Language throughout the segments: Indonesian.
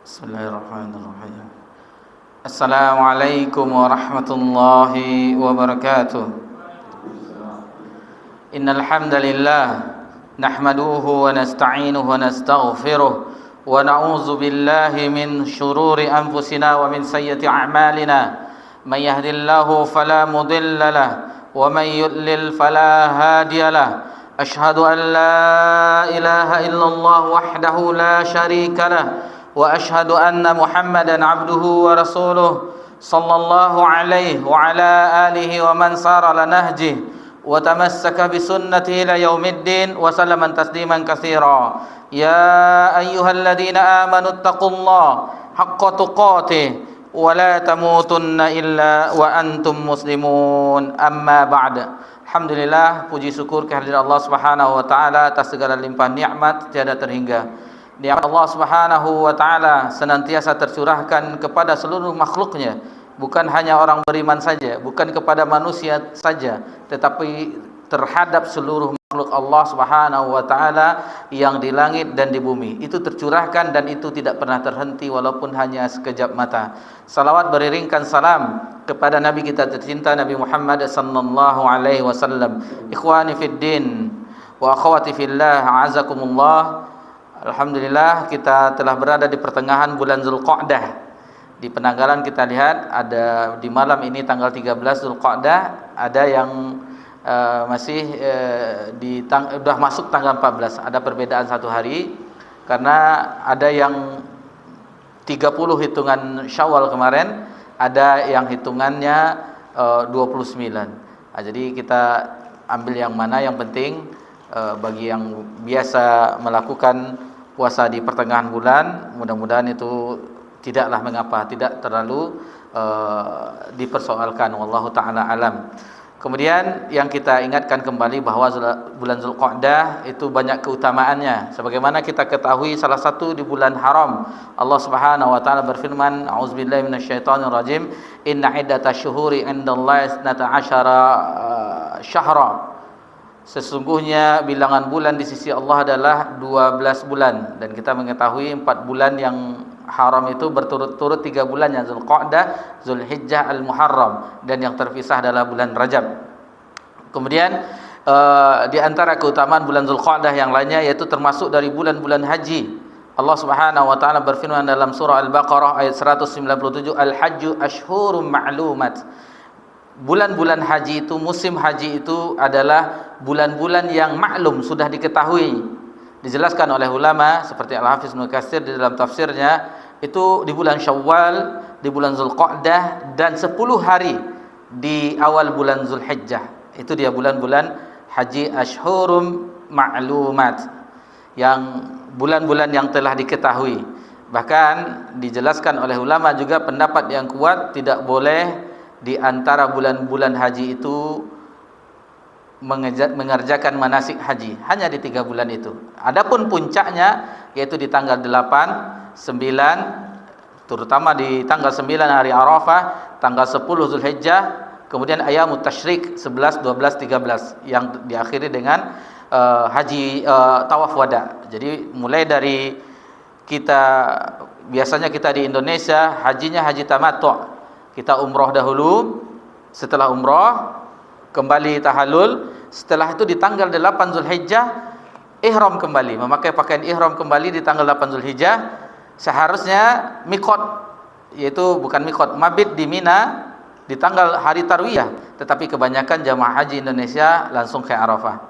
Bismillahirrahmanirrahim. Assalamualaikum warahmatullahi wabarakatuh. Innal hamdalillah nahmaduhu wa nasta'inuhu wa nastaghfiruh wa na'udzu billahi min shururi anfusina wa min sayyiati a'malina. May yahdihillahu fala mudilla lahu wa may yudlil fala hadiya lahu. Ashhadu an la ilaha illallah wahdahu la syarika lahu wa ashhadu anna Muhammadan abduhu wa rasuluh sallallahu alaihi wa ala alihi wa man sara ala nahjihi wa tamassaka bi sunnatihi ila yaumiddin wa sallama tasliman katsira. Ya ayyuhalladzina amanu taqullaha haqqa tuqatih wa la tamutunna illa wa antum muslimun. Amma ba'd. Alhamdulillah, puji syukur kehadirat Allah Subhanahu wa taala atas segala limpahan nikmat tiada terhingga. Nikmat Allah Subhanahu wa taala senantiasa tercurahkan kepada seluruh makhluknya, bukan hanya orang beriman saja, bukan kepada manusia saja, tetapi terhadap seluruh makhluk Allah Subhanahu wa taala yang di langit dan di bumi. Itu tercurahkan dan itu tidak pernah terhenti walaupun hanya sekejap mata. Salawat beriringkan salam kepada Nabi kita tercinta Nabi Muhammad sallallahu alaihi wasallam. Ikhwani fid din wa akhwati fillah, a'azakumullah. Alhamdulillah, kita telah berada di pertengahan bulan Zulqa'dah. Di penanggalan kita lihat ada di malam ini tanggal 13 Zulqa'dah, ada yang masih sudah masuk tanggal 14. Ada perbedaan satu hari karena ada yang 30 hitungan Syawal kemarin, ada yang hitungannya 29. Jadi kita ambil yang mana yang penting bagi yang biasa melakukan puasa di pertengahan bulan, mudah-mudahan itu tidaklah mengapa, tidak terlalu dipersoalkan, wallahu taala alam. Kemudian yang kita ingatkan kembali bahwa bulan Zulqa'dah itu banyak keutamaannya. Sebagaimana kita ketahui, salah satu di bulan haram, Allah Subhanahu wa taala berfirman, a'udzubillahi minasyaitonir rajim, inna iddatash syuhuri 'indallahi 12 syahra. Sesungguhnya bilangan bulan di sisi Allah adalah 12 bulan, dan kita mengetahui 4 bulan yang haram itu berturut-turut 3 bulan, yang Zulqa'dah, Zulhijjah, Al-Muharram, dan yang terpisah adalah bulan Rajab. Kemudian di antara keutamaan bulan Zulqa'dah yang lainnya yaitu termasuk dari bulan-bulan haji. Allah Subhanahu wa taala berfirman dalam surah Al-Baqarah ayat 197, Al-Hajju ashhurum ma'lumat. Bulan-bulan haji itu, musim haji itu adalah bulan-bulan yang maklum, sudah diketahui. Dijelaskan oleh ulama seperti Al-Hafiz Ibnu Katsir di dalam tafsirnya, itu di bulan Syawal, di bulan Zulqa'dah, dan 10 hari di awal bulan Zulhijjah. Itu dia bulan-bulan haji ashhurum ma'lumat, yang bulan-bulan yang telah diketahui. Bahkan dijelaskan oleh ulama juga pendapat yang kuat, tidak boleh di antara bulan-bulan haji itu mengerjakan manasik haji, hanya di 3 bulan itu. Adapun puncaknya yaitu di tanggal 8, 9, terutama di tanggal 9 hari Arafah, tanggal 10 Zulhijjah, kemudian ayamut tasyrik 11, 12, 13 yang diakhiri dengan haji tawaf wada. Jadi mulai dari kita, biasanya kita di Indonesia hajinya haji tamattu'. Kita umroh dahulu, setelah umroh kembali tahallul, setelah itu di tanggal 8 Zulhijjah ihram kembali, memakai pakaian ihram kembali di tanggal 8 Zulhijjah. Seharusnya miqat, yaitu bukan miqat, mabit di Mina di tanggal hari tarwiyah, tetapi kebanyakan jamaah haji Indonesia langsung ke Arafah.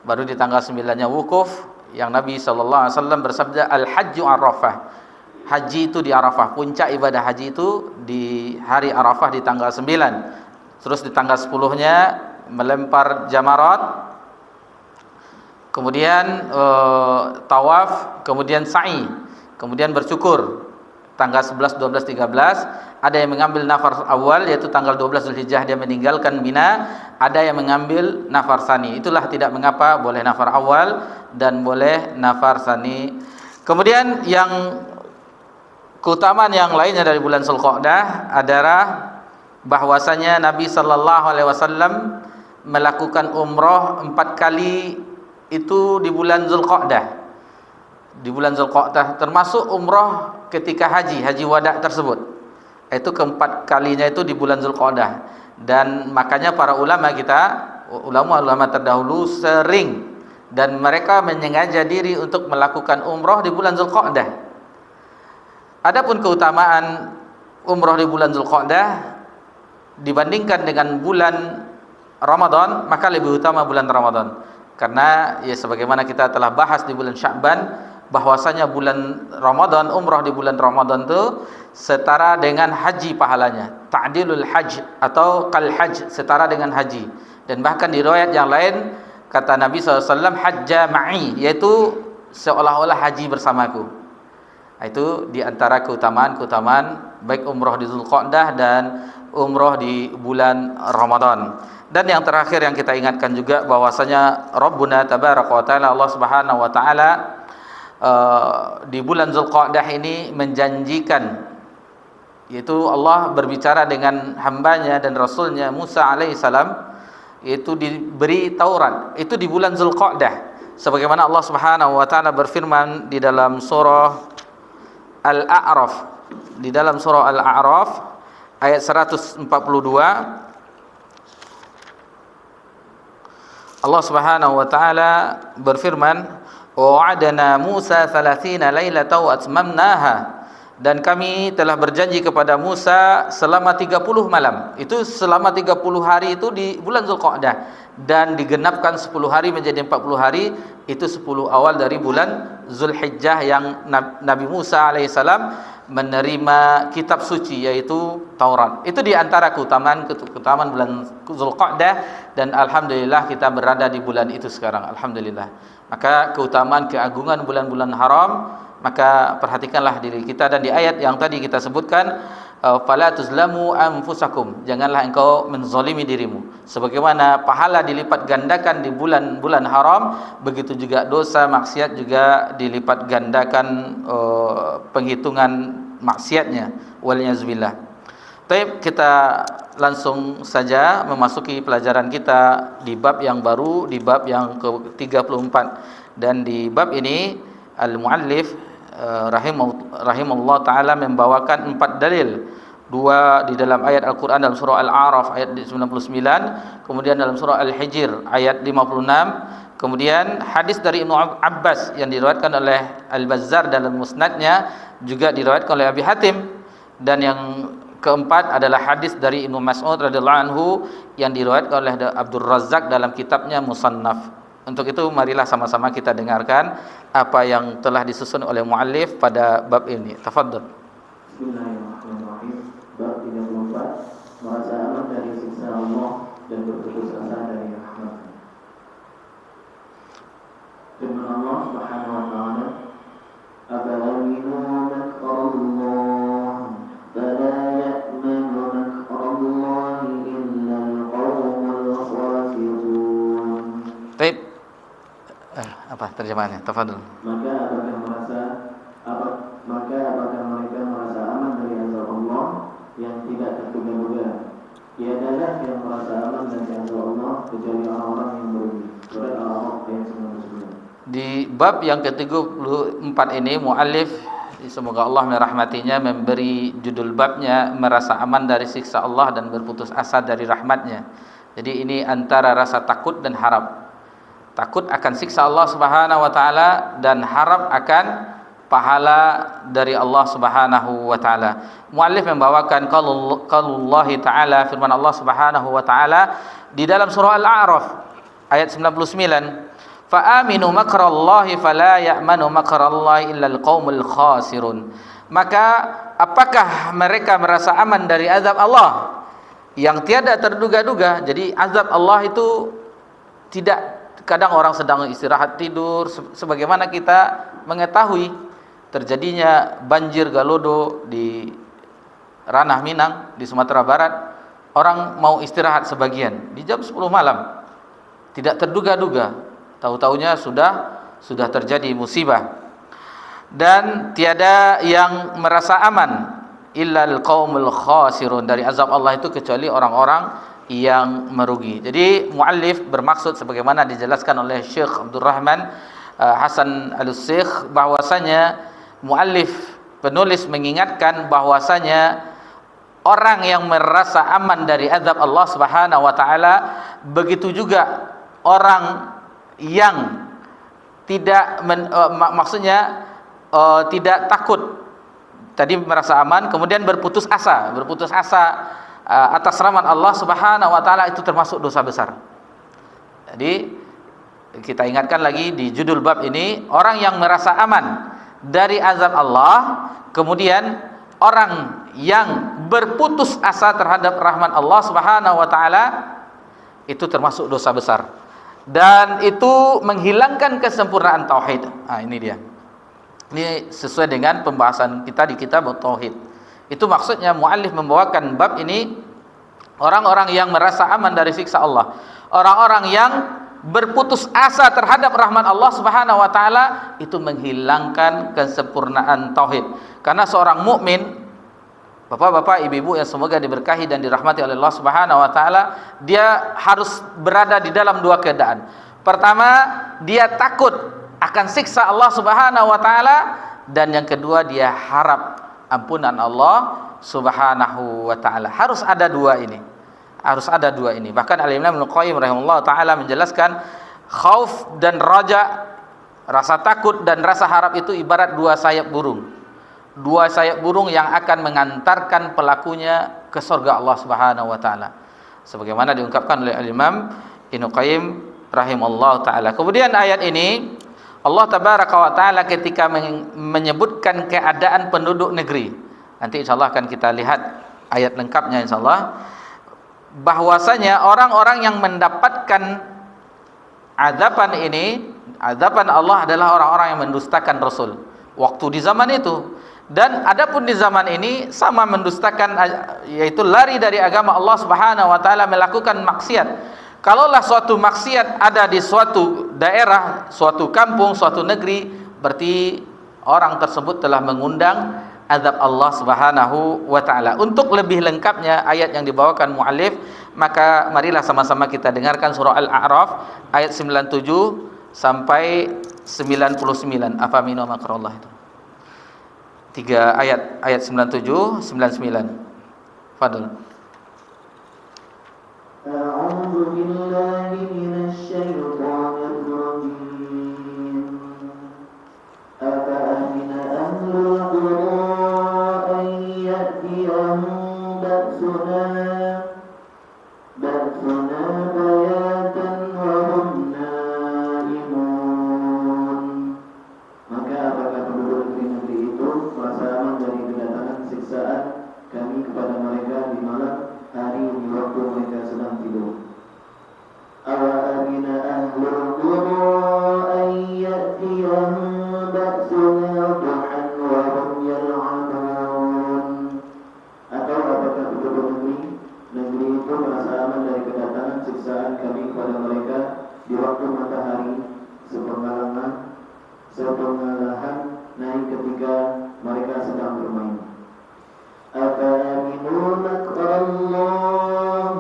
Baru di tanggal 9-nya wukuf, yang Nabi sallallahu alaihi wasallam bersabda, al-hajju Arafah. Haji itu di Arafah, puncak ibadah haji itu di hari Arafah di tanggal 9. Terus di tanggal 10-nya melempar jamarat, kemudian tawaf, kemudian sa'i, kemudian bersyukur. Tanggal 11, 12, 13 ada yang mengambil nafar awal, yaitu tanggal 12 Zulhijjah dia meninggalkan Mina. Ada yang mengambil nafar sani. Itulah tidak mengapa, boleh nafar awal dan boleh nafar sani. Kemudian yang keutamaan yang lainnya dari bulan Zulqa'dah adalah bahwasanya Nabi sallallahu alaihi wasallam melakukan umrah 4 kali itu di bulan Zulqa'dah. Di bulan Zulqa'dah, termasuk umrah ketika haji wada tersebut. Itu keempat kalinya itu di bulan Zulqa'dah. Dan makanya para ulama terdahulu sering dan mereka menyengaja diri untuk melakukan umrah di bulan Zulqa'dah. Adapun keutamaan umrah di bulan Zulqa'dah dibandingkan dengan bulan Ramadan, maka lebih utama bulan Ramadan. Karena ya sebagaimana kita telah bahas di bulan Sya'ban, bahwasanya bulan Ramadan, umrah di bulan Ramadan itu setara dengan haji pahalanya. Ta'dilul hajj atau kal hajj, setara dengan haji. Dan bahkan di riwayat yang lain kata Nabi SAW, hajja ma'i, yaitu seolah-olah haji bersamaku. Itu di antara keutamaan baik umrah di Zulqa'dah dan umrah di bulan Ramadan. Dan yang terakhir yang kita ingatkan juga bahwasanya Rabbuna tabaraka wa taala, Allah Subhanahu wa taala di bulan Zulqa'dah ini menjanjikan, yaitu Allah berbicara dengan hambanya dan rasulnya Musa alaihissalam, yaitu diberi Taurat itu di bulan Zulqa'dah, sebagaimana Allah Subhanahu wa taala berfirman di dalam surah Al-A'raf, ayat 142. Allah Subhanahu wa taala berfirman, wa'adana Musa 30 lailatan wa atmamnaha, dan kami telah berjanji kepada Musa selama 30 malam. Itu selama 30 hari itu di bulan Zulqa'dah, dan digenapkan 10 hari menjadi 40 hari. Itu 10 awal dari bulan Zulhijjah yang Nabi Musa alaihissalam menerima kitab suci, yaitu Taurat. Itu di antara keutamaan bulan Zulqa'dah, dan alhamdulillah kita berada di bulan itu sekarang, alhamdulillah. Maka keutamaan keagungan bulan-bulan haram, maka perhatikanlah diri kita. Dan di ayat yang tadi kita sebutkan, fala tuzlamu anfusakum, janganlah engkau menzalimi dirimu. Sebagaimana pahala dilipat gandakan di bulan-bulan haram, begitu juga dosa maksiat juga dilipat gandakan penghitungan maksiatnya, waliyazbillah. Baik, kita langsung saja memasuki pelajaran kita di bab yang baru, di bab yang ke-34. Dan di bab ini al-muallif rahimahullah ta'ala membawakan 4 dalil. 2 di dalam ayat Al-Quran dalam surah Al-A'raf ayat 99, kemudian dalam surah Al-Hijr ayat 56, kemudian hadis dari Ibnu Abbas yang diriwayatkan oleh Al-Bazzar dalam musnadnya, juga diriwayatkan oleh Abi Hatim. Dan yang keempat adalah hadis dari Ibnu Mas'ud radhiyallahu anhu yang diriwayatkan oleh Abdul Razzaq dalam kitabnya Musannaf. Untuk itu marilah sama-sama kita dengarkan apa yang telah disusun oleh muallif pada bab ini. Tafadhol. Bismillahirrahmanirrahim. Bab 34, merasa aman dari siksa Allah dan berputus asa dari rahmat. Firman Allah Subhanahu wa taala, "Afalaminu makrallah, fala ya'manu makrallah illa al-qawmul khasirun." Baik. Apa terjemahannya? Tafadhol. Maka apakah mereka merasa aman dari azab Allah yang tidak terduga-duga? Tiadalah yang merasa aman dari azab Allah kecuali orang-orang yang merugi. Surat Al-A'raf ayat 99. Di bab yang ke-34 ini muallif, semoga Allah merahmatinya, memberi judul babnya merasa aman dari siksa Allah dan berputus asa dari rahmatnya. Jadi ini antara rasa takut dan harap. Takut akan siksa Allah Subhanahu wa taala dan harap akan pahala dari Allah Subhanahu wa taala. Muallif membawakan qaulullah taala, firman Allah Subhanahu wa taala di dalam surah Al-A'raf ayat 99, fa aminu makrallahi fala ya'manu makrallahi illa alqaumul khasirun. Maka apakah mereka merasa aman dari azab Allah yang tiada terduga-duga? Jadi azab Allah itu tidak, kadang orang sedang istirahat tidur, sebagaimana kita mengetahui terjadinya banjir galodo di ranah Minang di Sumatera Barat. Orang mau istirahat sebagian di jam 10 malam, tidak terduga-duga, tahu-taunya sudah terjadi musibah. Dan tiada yang merasa aman illal qaumul khasirun dari azab Allah itu kecuali orang-orang yang merugi. Jadi muallif bermaksud sebagaimana dijelaskan oleh Syekh Abdul Rahman Hasan Al-Syekh, bahwasanya muallif penulis mengingatkan bahwasanya orang yang merasa aman dari azab Allah Subhanahu wa taala, begitu juga orang yang tidak tidak takut, tadi merasa aman kemudian berputus asa atas rahmat Allah Subhanahu wa taala, itu termasuk dosa besar. Jadi kita ingatkan lagi di judul bab ini, orang yang merasa aman dari azab Allah, kemudian orang yang berputus asa terhadap rahmat Allah Subhanahu wa taala, itu termasuk dosa besar. Dan itu menghilangkan kesempurnaan tauhid. Nah, ini dia. Ini sesuai dengan pembahasan kita di kitab tauhid. Itu maksudnya muallif membawakan bab ini, orang-orang yang merasa aman dari siksa Allah, orang-orang yang berputus asa terhadap rahmat Allah Subhanahu wa taala, itu menghilangkan kesempurnaan tauhid. Karena seorang mukmin, bapak-bapak, ibu-ibu yang semoga diberkahi dan dirahmati oleh Allah Subhanahu wa taala, dia harus berada di dalam dua keadaan. Pertama, dia takut akan siksa Allah Subhanahu wa taala, dan yang kedua dia harap ampunan Allah Subhanahu wa taala. Harus ada dua ini. Harus ada dua ini. Bahkan Al-Imam Ibnu Qayyim rahimahullah taala menjelaskan, khauf dan raja, rasa takut dan rasa harap itu ibarat dua sayap burung. Dua sayap burung yang akan mengantarkan pelakunya ke surga Allah Subhanahu wa taala. Sebagaimana diungkapkan oleh Al-Imam Ibnu Qayyim rahimahullah taala. Kemudian ayat ini Allah tabaraka wa taala ketika menyebutkan keadaan penduduk negeri. Nanti insyaallah akan kita lihat ayat lengkapnya insyaallah. Bahwasanya orang-orang yang mendapatkan azaban ini, azaban Allah adalah orang-orang yang mendustakan Rasul waktu di zaman itu. Dan adapun di zaman ini sama mendustakan, yaitu lari dari agama Allah Subhanahu wa taala, melakukan maksiat. Kalaulah suatu maksiat ada di suatu daerah, suatu kampung, suatu negeri, berarti orang tersebut telah mengundang azab Allah Subhanahu wa taala. Untuk lebih lengkapnya ayat yang dibawakan muallif, maka marilah sama-sama kita dengarkan surah Al-A'raf ayat 97 sampai 99. Afaminu makrullah itu. 3 ayat 97, 99. Fadl. A'udzu billahi minasy syaithanir rajim. Afa amina ahlul qura an ya'tiyahum ba'suna bayatan wa hum naimun. Maka apakah penduduk negeri itu merasa aman dari kedatangan siksaan kami kepada mereka di malam hari di waktu mereka sedang tidur? Awa amina ahlul qura an ya'tiyahum ba'suna duhan wa hum yal'abun. Atau apakah penduduk negeri itu merasa aman dari kedatangan siksaan kami kepada mereka di waktu matahari sepengalahan naik ketika mereka sedang bermain? Afaminu makrallah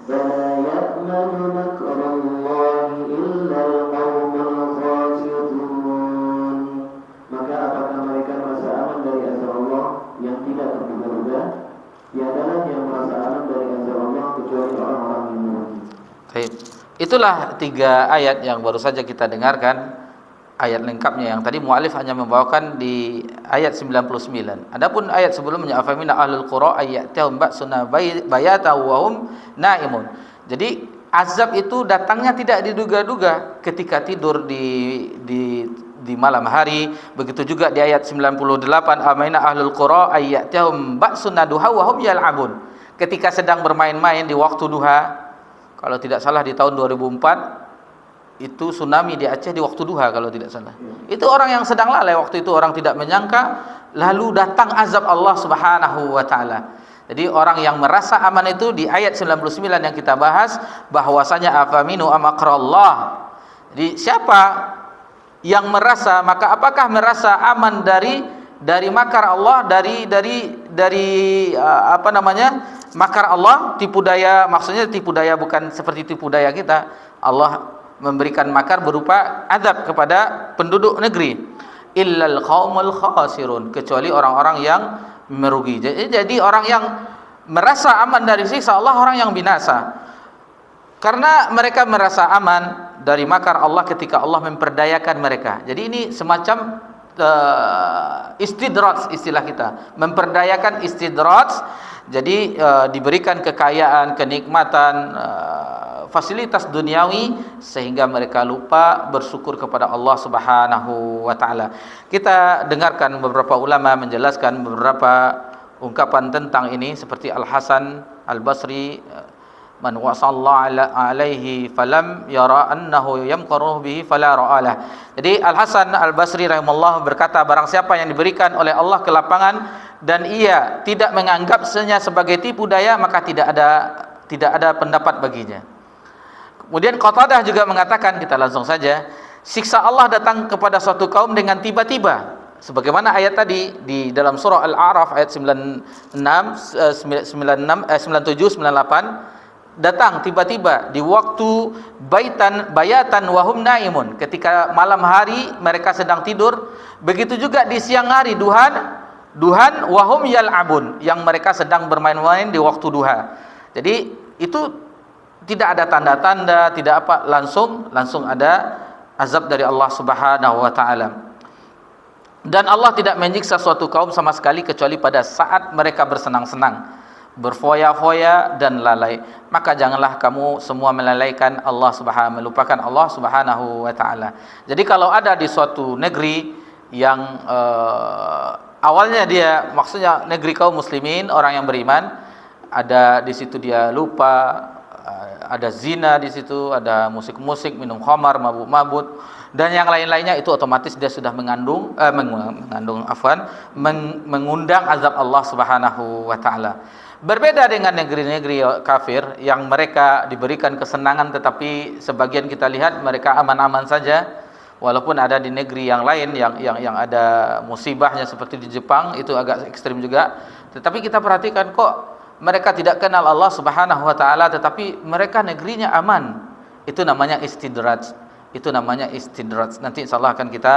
fala ya'manu makrallah illa al-qaumul khasirun. Maka apakah mereka merasa aman dari azab Allah yang tidak terduga-duga? Tiadalah yang merasa aman dari azab Allah kecuali orang-orang yang merugi. Baik. Itulah 3 ayat yang baru saja kita dengarkan. Ayat lengkapnya yang tadi muallif hanya membawakan di ayat 99. Adapun ayat sebelumnya, afamina ahlul qura ayyatahum ba'suna bayata wa hum naimun. Jadi azab itu datangnya tidak diduga-duga ketika tidur di malam hari. Begitu juga di ayat 98, amina ahlul qura ayyatahum ba'suna duha wa hum yal'abun. Ketika sedang bermain-main di waktu duha. Kalau tidak salah di tahun 2004 itu tsunami di Aceh di waktu duha kalau tidak salah. Itu orang yang sedang lalai waktu itu, orang tidak menyangka, lalu datang azab Allah Subhanahu wa taala. Jadi orang yang merasa aman itu di ayat 99 yang kita bahas, bahwasanya afaminu amakrallah. Jadi siapa yang merasa, maka apakah merasa aman dari makar Allah, dari makar Allah, tipu daya, maksudnya tipu daya bukan seperti tipu daya kita. Allah memberikan makar berupa azab kepada penduduk negeri. illal qaumul khasirun, kecuali orang-orang yang merugi. Jadi orang yang merasa aman dari siksa Allah orang yang binasa. Karena mereka merasa aman dari makar Allah ketika Allah memperdayakan mereka. Jadi ini semacam istidraj istilah kita, memperdayakan istidraj. Jadi diberikan kekayaan, kenikmatan, fasilitas duniawi sehingga mereka lupa bersyukur kepada Allah Subhanahu wa taala. Kita dengarkan beberapa ulama menjelaskan beberapa ungkapan tentang ini seperti Al-Hasan Al-Basri, man wasalla alaihi falam yara annahu yamqaru bihi fala ra'alah. Jadi Al-Hasan Al-Basri rahimahullah berkata, barang siapa yang diberikan oleh Allah kelapangan dan ia tidak menganggapnya sebagai tipu daya, maka tidak ada pendapat baginya. Kemudian Qatadah juga mengatakan, kita langsung saja, siksa Allah datang kepada suatu kaum dengan tiba-tiba, sebagaimana ayat tadi di dalam surah Al-A'raf ayat 97 98, datang tiba-tiba di waktu bayatan wahum naimun, ketika malam hari mereka sedang tidur. Begitu juga di siang hari duhan wahum yal'abun, yang mereka sedang bermain-main di waktu duha. Jadi itu tidak ada tanda-tanda, tidak apa, langsung ada azab dari Allah Subhanahu wa taala. Dan Allah tidak menyiksa suatu kaum sama sekali kecuali pada saat mereka bersenang-senang, berfoya-foya dan lalai. Maka janganlah kamu semua melalaikan Allah Subhanahu, melupakan Allah Subhanahu wa taala. Jadi kalau ada di suatu negeri yang awalnya dia, maksudnya negeri kaum muslimin, orang yang beriman, ada di situ dia lupa, ada zina di situ, ada musik-musik, minum khamar, mabuk-mabuk dan yang lain-lainnya, itu otomatis dia sudah mengundang azab Allah Subhanahu wa taala. Berbeda dengan negeri-negeri kafir yang mereka diberikan kesenangan, tetapi sebagian kita lihat mereka aman-aman saja. Walaupun ada di negeri yang lain yang ada musibahnya seperti di Jepang, itu agak ekstrim juga. Tetapi kita perhatikan, kok mereka tidak kenal Allah Subhanahu wa taala tetapi mereka negerinya aman. Itu namanya istidraj. Nanti insyaallah akan kita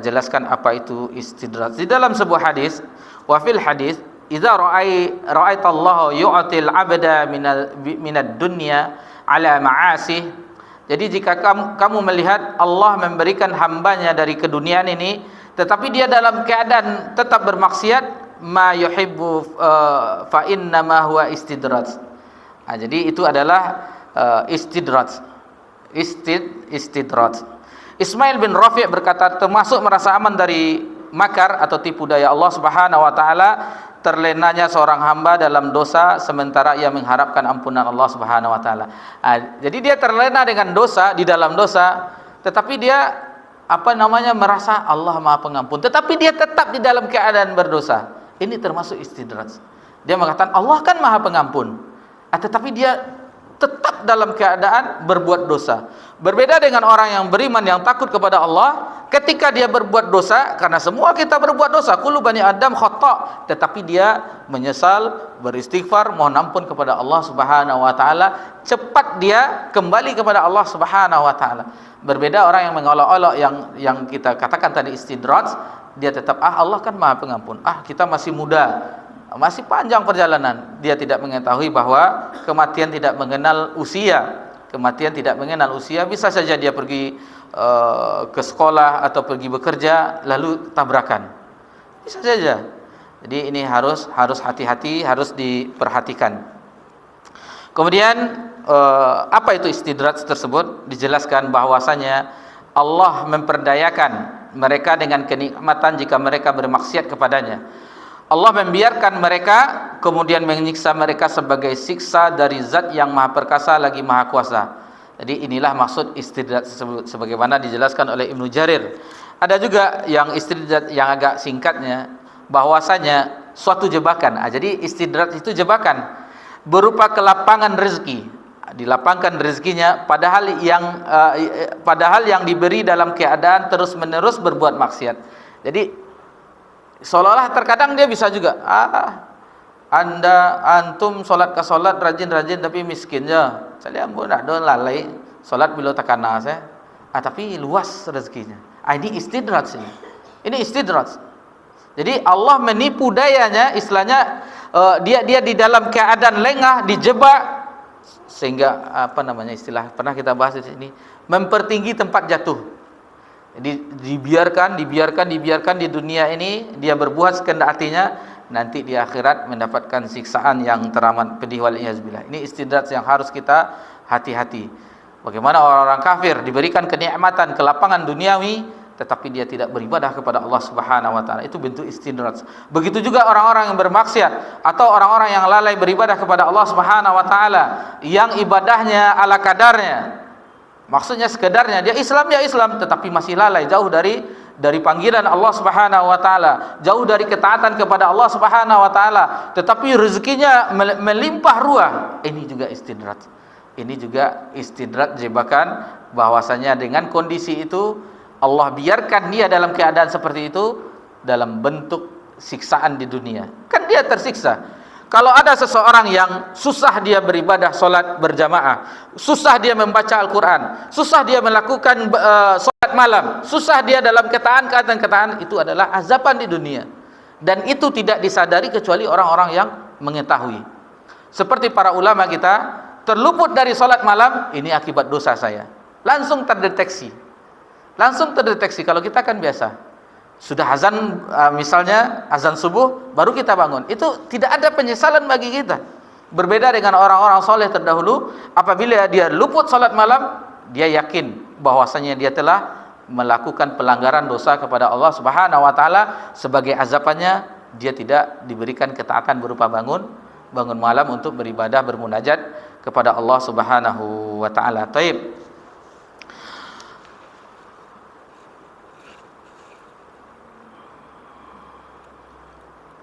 jelaskan apa itu istidraj. Di dalam sebuah hadis, wa fil hadis, idza ra'aitallahu yu'til 'abda minad dunya ala ma'asih. Jadi jika kamu melihat Allah memberikan hambanya dari keduniaan ini, tetapi dia dalam keadaan tetap bermaksiat, ma yuhibbu fa inna ma huwa istidraj. Jadi itu adalah istidraj. Ismail bin Rafi' berkata, termasuk merasa aman dari makar atau tipu daya Allah Subhanahu wa taala, terlenanya seorang hamba dalam dosa sementara ia mengharapkan ampunan Allah Subhanahu wa taala. Jadi dia terlena dengan dosa, di dalam dosa, tetapi dia merasa Allah Maha Pengampun, tetapi dia tetap di dalam keadaan berdosa. Ini termasuk istidraj. Dia mengatakan Allah kan Maha Pengampun, tetapi dia tetap dalam keadaan berbuat dosa. Berbeda dengan orang yang beriman yang takut kepada Allah, ketika dia berbuat dosa, karena semua kita berbuat dosa, kullu bani Adam khata', tetapi dia menyesal, beristighfar, mohon ampun kepada Allah Subhanahu wa taala, cepat dia kembali kepada Allah Subhanahu wa taala. Berbeda orang yang mengolok-olok, yang kita katakan tadi istidraj, dia tetap Allah kan Maha Pengampun. Kita masih muda, masih panjang perjalanan. Dia tidak mengetahui bahwa kematian tidak mengenal usia. Bisa saja dia pergi ke sekolah atau pergi bekerja lalu tabrakan. Bisa saja. Jadi ini harus hati-hati, harus diperhatikan. Kemudian apa itu istidraj tersebut? Dijelaskan bahwasanya Allah memperdayakan mereka dengan kenikmatan jika mereka bermaksiat kepadanya. Allah membiarkan mereka kemudian menyiksa mereka sebagai siksa dari zat yang maha perkasa lagi maha kuasa. Jadi inilah maksud istidraj tersebut, sebagaimana dijelaskan oleh Ibnu Jarir. Ada juga yang istidraj yang agak singkatnya, bahwasanya suatu jebakan. Jadi istidraj itu jebakan berupa kelapangan rezeki. Dilapangkan rezekinya padahal yang diberi dalam keadaan terus-menerus berbuat maksiat. Jadi seolah-olah terkadang dia bisa juga antum solat ke solat rajin-rajin tapi miskin je. Saya pun nak don lalai solat bila takana saya. Tapi luas rezekinya. Ini istidraj ini. Ini istidraj. Jadi Allah menipu dayanya, istilahnya dia di dalam keadaan lengah, dijebak, sehingga istilah pernah kita bahas di sini, mempertinggi tempat jatuh. Jadi dibiarkan di dunia ini dia berbuat sekehendak hatinya, nanti di akhirat mendapatkan siksaan yang teramat pedih, waliyazbillah. Ini istidraj yang harus kita hati-hati. Bagaimana orang-orang kafir diberikan kenikmatan, kelapangan duniawi, tetapi dia tidak beribadah kepada Allah Subhanahu wa taala. Itu bentuk istidraj. Begitu juga orang-orang yang bermaksiat atau orang-orang yang lalai beribadah kepada Allah Subhanahu wa taala, yang ibadahnya ala kadarnya. Maksudnya sekedarnya dia Islam, tetapi masih lalai, jauh dari panggilan Allah Subhanahu wa taala, jauh dari ketaatan kepada Allah Subhanahu wa taala, tetapi rezekinya melimpah ruah. Ini juga istidraj. Ini juga istidraj, jebakan, bahwasanya dengan kondisi itu Allah biarkan dia dalam keadaan seperti itu dalam bentuk siksaan di dunia. Kan dia tersiksa. Kalau ada seseorang yang susah dia beribadah salat berjamaah, susah dia membaca Al-Quran, susah dia melakukan salat malam, susah dia dalam ketaatan, itu adalah azaban di dunia. Dan itu tidak disadari kecuali orang-orang yang mengetahui. Seperti para ulama kita, terluput dari salat malam, ini akibat dosa saya. Langsung terdeteksi. Kalau kita kan biasa, sudah azan, misalnya azan subuh baru kita bangun, itu tidak ada penyesalan bagi kita. Berbeda dengan orang-orang soleh terdahulu, apabila dia luput salat malam, dia yakin bahwasanya dia telah melakukan pelanggaran dosa kepada Allah Subhanahu wa taala. Sebagai azabannya, dia tidak diberikan ketaatan berupa bangun malam untuk beribadah, bermunajat kepada Allah Subhanahu wa taala. Taib.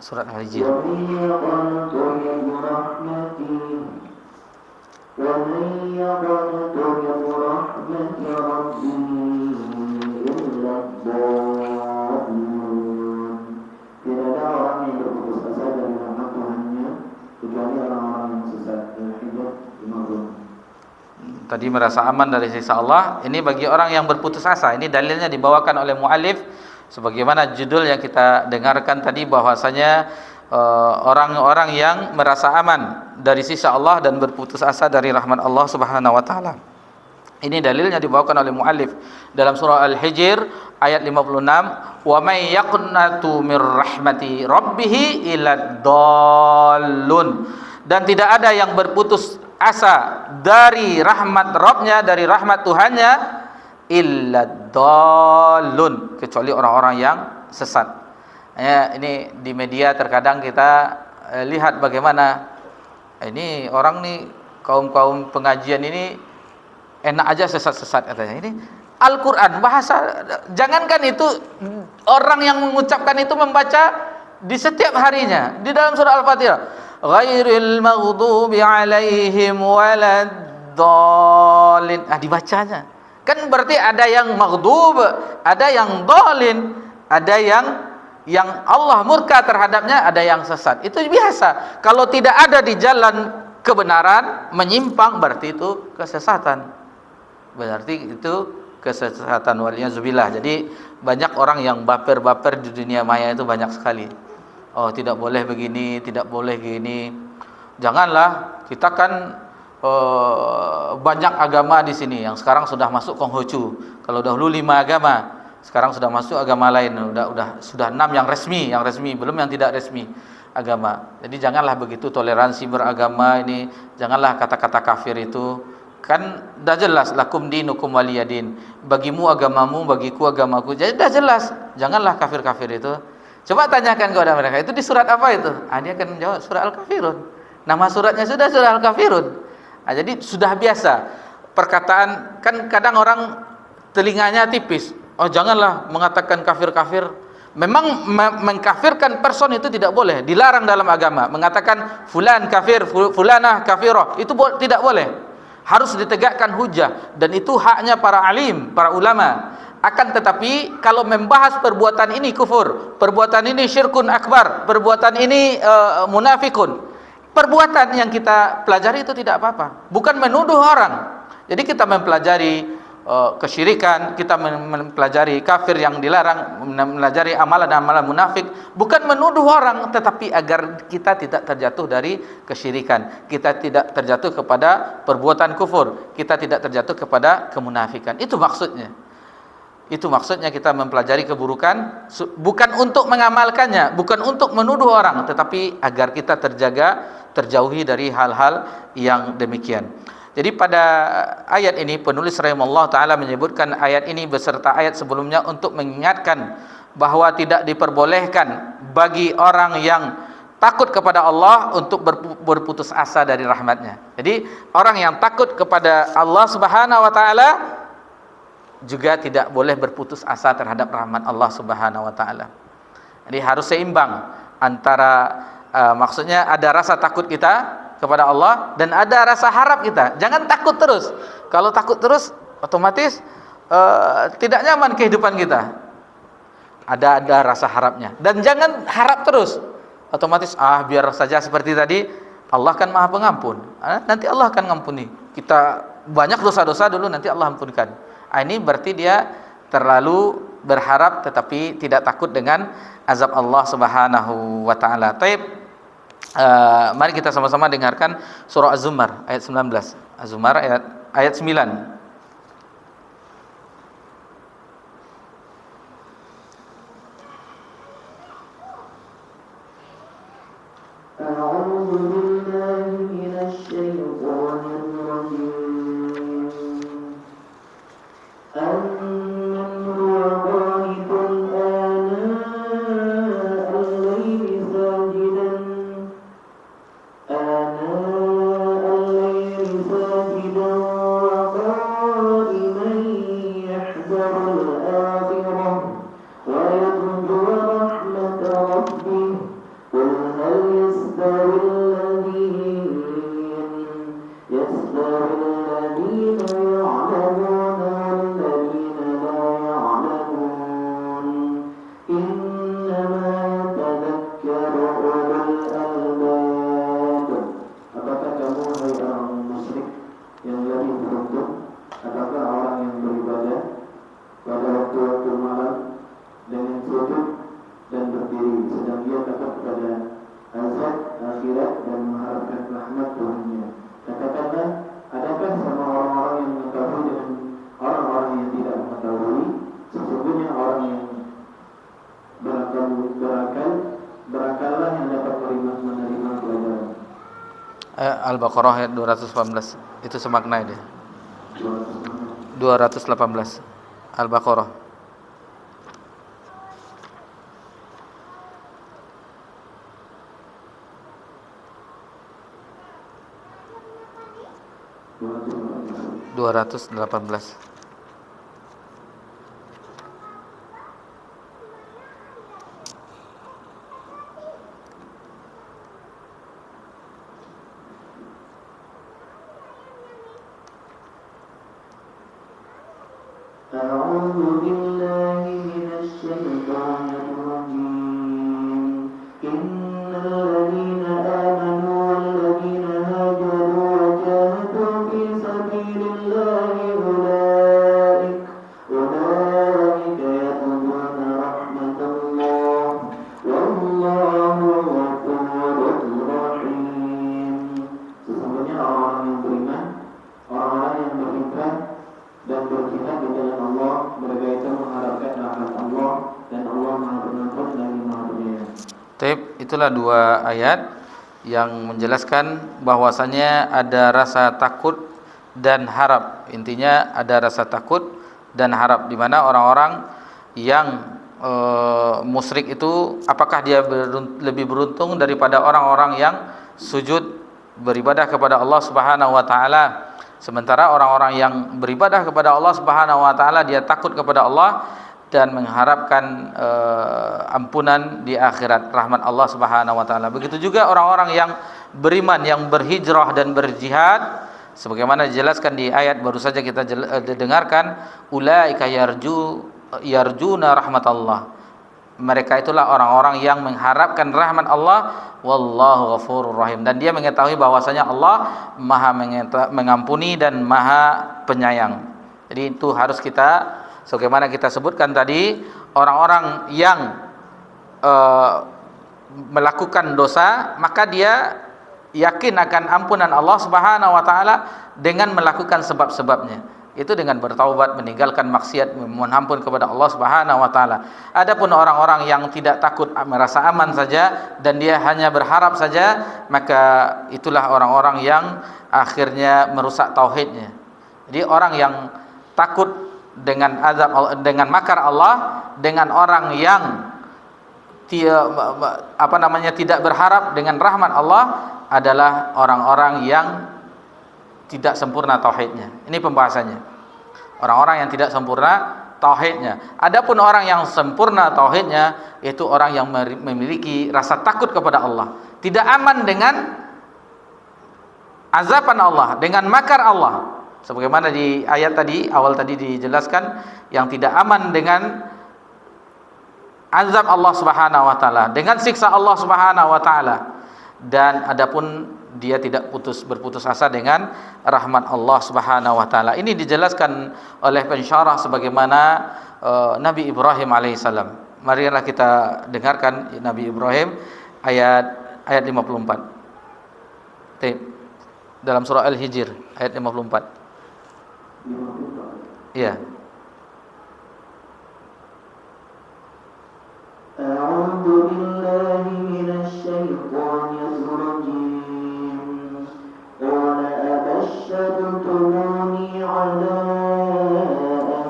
Surat Al-Hijr. Tadi merasa aman dari siksa Allah. Ini bagi orang yang berputus asa. Ini dalilnya dibawakan oleh muallif sebagaimana judul yang kita dengarkan tadi, bahwasanya orang-orang yang merasa aman dari siksa Allah dan berputus asa dari rahmat Allah Subhanahu wa taala. Ini dalilnya dibawakan oleh muallif dalam surah Al-Hijr ayat 56, "Wa may yaqnatu mir rahmati rabbih illa dallun." Dan tidak ada yang berputus asa dari rahmat Rabbnya, dari rahmat Tuhannya, illa dallun, kecuali orang-orang yang sesat. Ini di media terkadang kita lihat bagaimana ini orang nih, kaum pengajian ini enak aja sesat-sesat katanya. Ini Al-Quran, bahasa, jangankan itu, orang yang mengucapkan itu membaca di setiap harinya di dalam surah Al-Fatihah, ghairil maghdubi alaihim waladdallin, dibacanya. Kan berarti ada yang maghdub, ada yang dhalin, ada yang Allah murka terhadapnya, ada yang sesat. Itu biasa. Kalau tidak ada di jalan kebenaran, menyimpang, berarti itu kesesatan. Berarti itu kesesatan, waliyazubillah. Jadi banyak orang yang baper-baper di dunia maya itu banyak sekali. Oh, tidak boleh begini, tidak boleh gini. Janganlah, kita kan banyak agama di sini yang sekarang sudah masuk Konghucu. Kalau dahulu 5 agama, sekarang sudah masuk agama lain. Sudah 6 yang resmi, belum yang tidak resmi agama. Jadi janganlah begitu toleransi beragama ini, janganlah kata-kata kafir itu. Kan dah jelas, lakum dinukum waliyadin, bagimu agamamu, bagiku agamaku. Jadi dah jelas, janganlah kafir-kafir itu. Coba tanyakan kepada mereka, itu di surat apa itu? Dia akan menjawab surat Al-Kafirun. Nama suratnya sudah surah Al-Kafirun. Jadi sudah biasa perkataan, kan kadang orang telinganya tipis. Oh, janganlah mengatakan kafir-kafir. Memang mengkafirkan person itu tidak boleh, dilarang dalam agama. Mengatakan fulan kafir, fulanah kafirah, itu tidak boleh. Harus ditegakkan hujah, dan itu haknya para alim, para ulama. Akan tetapi kalau membahas perbuatan ini kufur, perbuatan ini syirkun akbar, perbuatan ini munafikun, perbuatan yang kita pelajari itu tidak apa-apa, bukan menuduh orang. Jadi kita mempelajari kesyirikan, kita mempelajari kafir yang dilarang, mempelajari amalan-amalan munafik, bukan menuduh orang, tetapi agar kita tidak terjatuh dari kesyirikan, kita tidak terjatuh kepada perbuatan kufur, kita tidak terjatuh kepada kemunafikan. Itu maksudnya. Itu maksudnya kita mempelajari keburukan, bukan untuk mengamalkannya, bukan untuk menuduh orang, tetapi agar kita terjauhi dari hal-hal yang demikian. Jadi pada ayat ini penulis rahimahullah taala menyebutkan ayat ini beserta ayat sebelumnya untuk mengingatkan bahwa tidak diperbolehkan bagi orang yang takut kepada Allah untuk berputus asa dari rahmatnya. Jadi orang yang takut kepada Allah Subhanahu wa taala juga tidak boleh berputus asa terhadap rahmat Allah Subhanahu wa taala. Jadi harus seimbang antara maksudnya ada rasa takut kita kepada Allah dan ada rasa harap kita. Jangan takut terus. Kalau takut terus otomatis tidak nyaman kehidupan kita. Ada rasa harapnya. Dan jangan harap terus. Otomatis biar saja seperti tadi, Allah kan Maha Pengampun. Nanti Allah akan ngampuni. Kita banyak dosa-dosa dulu, nanti Allah ampunkan. Ini berarti dia terlalu berharap tetapi tidak takut dengan azab Allah Subhanahu wa taala. Mari kita sama-sama dengarkan surah Az-Zumar ayat 19. Az-Zumar ayat 9. Al-Baqarah ayat 218. Itu semakna dia. 218. Al-Baqarah. Itulah dua ayat yang menjelaskan bahwasanya ada rasa takut dan harap. Intinya ada rasa takut dan harap, di mana orang-orang yang musyrik itu apakah dia lebih beruntung daripada orang-orang yang sujud beribadah kepada Allah Subhanahu wa taala. Sementara orang-orang yang beribadah kepada Allah Subhanahu wa taala dia takut kepada Allah dan mengharapkan ampunan di akhirat, rahmat Allah Subhanahu wa taala. Begitu juga orang-orang yang beriman, yang berhijrah dan berjihad, sebagaimana dijelaskan di ayat baru saja kita dengarkan, ulaika yarjuna rahmatallah. Mereka itulah orang-orang yang mengharapkan rahmat Allah, wallahu ghafurur rahim, dan dia mengetahui bahwasanya Allah Maha mengampuni dan Maha penyayang. Jadi itu harus kita, sebagaimana kita sebutkan tadi, orang-orang yang melakukan dosa, maka dia yakin akan ampunan Allah Subhanahu wa taala dengan melakukan sebab-sebabnya. Itu dengan bertaubat, meninggalkan maksiat, memohon ampun kepada Allah Subhanahu wa taala. Adapun orang-orang yang tidak takut, merasa aman saja dan dia hanya berharap saja, maka itulah orang-orang yang akhirnya merusak tauhidnya. Jadi orang yang takut dengan azab, dengan makar Allah, dengan orang yang tidak berharap dengan rahmat Allah, adalah orang-orang yang tidak sempurna tauhidnya. Ini pembahasannya. Orang-orang yang tidak sempurna tauhidnya. Adapun orang yang sempurna tauhidnya, yaitu orang yang memiliki rasa takut kepada Allah, tidak aman dengan azaban Allah, dengan makar Allah. Sebagaimana di ayat tadi, awal tadi dijelaskan, yang tidak aman dengan azab Allah Subhanahu wa taala, dengan siksa Allah Subhanahu wa taala. Dan adapun dia tidak berputus asa dengan rahmat Allah Subhanahu wa taala. Ini dijelaskan oleh pensyarah sebagaimana Nabi Ibrahim alaihissalam. Marilah kita dengarkan Nabi Ibrahim ayat 54. Dalam surah Al-Hijr ayat 54. Iya. A'udzu billahi minasy syaithanir rajim. Qala abashshartumuni 'ala an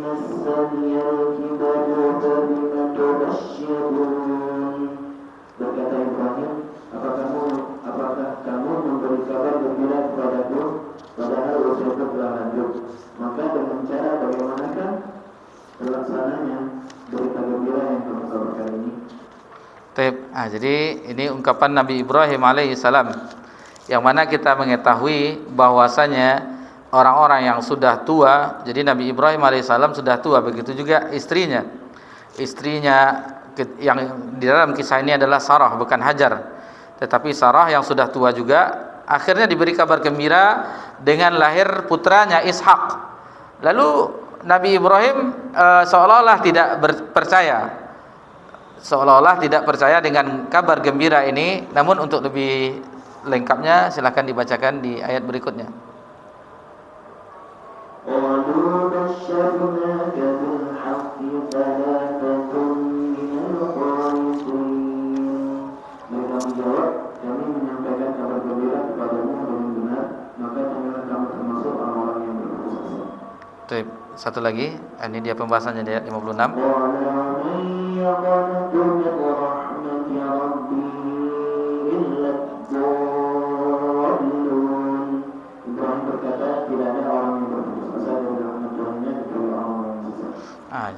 massaniya al-kibaru fabima tubashshirun. Berkata Ibrahim, apakah kamu memberi kabar gembira kepadaku padahal usiaku telah lanjut? Maka dengan cara bagaimanakah terlaksananya berita gembira yang kamu kabarkan ini? Jadi ini ungkapan Nabi Ibrahim alaihissalam, yang mana kita mengetahui bahwasanya orang-orang yang sudah tua, jadi Nabi Ibrahim alaihissalam sudah tua, begitu juga istrinya yang di dalam kisah ini adalah Sarah, bukan Hajar. Tetapi Sarah yang sudah tua juga akhirnya diberi kabar gembira dengan lahir putranya Ishak. Lalu Nabi Ibrahim seolah-olah tidak percaya dengan kabar gembira ini. Namun untuk lebih lengkapnya silakan dibacakan di ayat berikutnya. Kami menyampaikan kabar gembira kepadamu dengan benar, maka janganlah kamu termasuk orang-orang yang berputus asa. Satu lagi, ini dia pembahasannya di ayat 56. Ibrahim berkata, tidak ada orang yang berputus asa dari rahmat Tuhannya kecuali orang-orang yang sesat.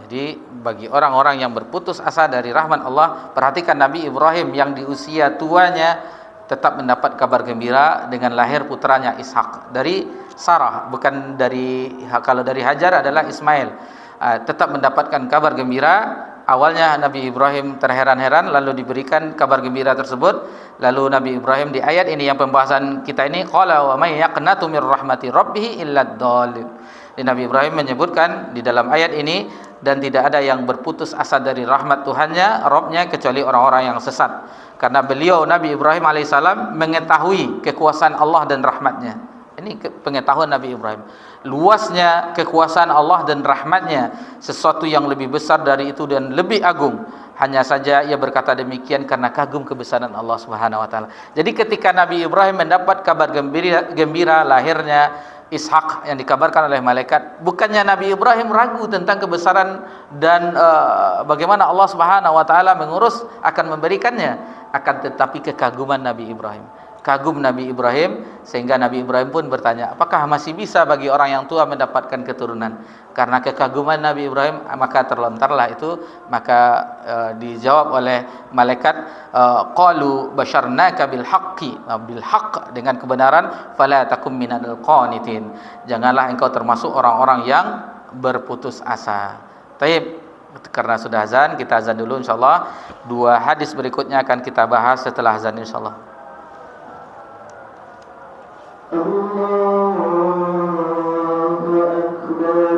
Jadi bagi orang-orang yang berputus asa dari rahmat Allah, perhatikan Nabi Ibrahim yang di usia tuanya tetap mendapat kabar gembira dengan lahir putranya Ishak dari Sarah, bukan dari, kalau dari Hajar adalah Ismail. Tetap mendapatkan kabar gembira. Awalnya Nabi Ibrahim terheran-heran, lalu diberikan kabar gembira tersebut. Lalu Nabi Ibrahim di ayat ini yang pembahasan kita ini, qala wa may yaqnatu mir rahmati rabbih illa ad-dallin. Nabi Ibrahim menyebutkan di dalam ayat ini, dan tidak ada yang berputus asa dari rahmat Tuhannya, Rabbnya, kecuali orang-orang yang sesat. Karena beliau Nabi Ibrahim alaihissalam mengetahui kekuasaan Allah dan rahmatnya. Ini pengetahuan Nabi Ibrahim. Luasnya kekuasaan Allah dan rahmatnya, sesuatu yang lebih besar dari itu dan lebih agung. Hanya saja ia berkata demikian karena kagum kebesaran Allah Subhanahu wa taala. Jadi ketika Nabi Ibrahim mendapat kabar gembira lahirnya Ishak yang dikabarkan oleh malaikat, bukannya Nabi Ibrahim ragu tentang kebesaran dan bagaimana Allah Subhanahu wa taala mengurus akan memberikannya, akan tetapi kekaguman Nabi Ibrahim. Kagum Nabi Ibrahim sehingga Nabi Ibrahim pun bertanya, apakah masih bisa bagi orang yang tua mendapatkan keturunan? Karena kekaguman Nabi Ibrahim, maka terlontarlah itu, maka dijawab oleh malaikat, qalu basyarnaka bil haqqi, bil haqq, dengan kebenaran, fala takum minal qanitin, janganlah engkau termasuk orang-orang yang berputus asa. Taib. Karena sudah azan, kita azan dulu insyaallah. Dua hadis berikutnya akan kita bahas setelah azan insyaallah. Allahu Akbar.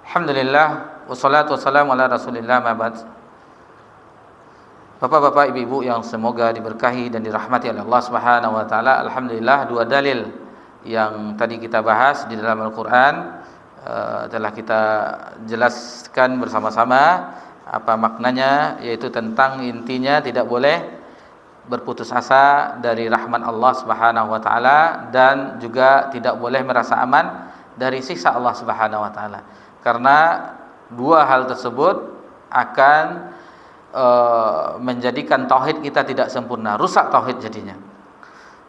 Alhamdulillah wassalatu wassalamu ala Rasulillah ma ba'd. Bapak-bapak, ibu-ibu yang semoga diberkahi dan dirahmati oleh Allah Subhanahu wa taala. Alhamdulillah, dua dalil yang tadi kita bahas di dalam Al-Qur'an telah kita jelaskan bersama-sama apa maknanya, yaitu tentang intinya tidak boleh berputus asa dari rahmat Allah Subhanahu wa taala dan juga tidak boleh merasa aman dari siksa Allah Subhanahu wa taala. Karena dua hal tersebut akan menjadikan tauhid kita tidak sempurna, rusak tauhid jadinya.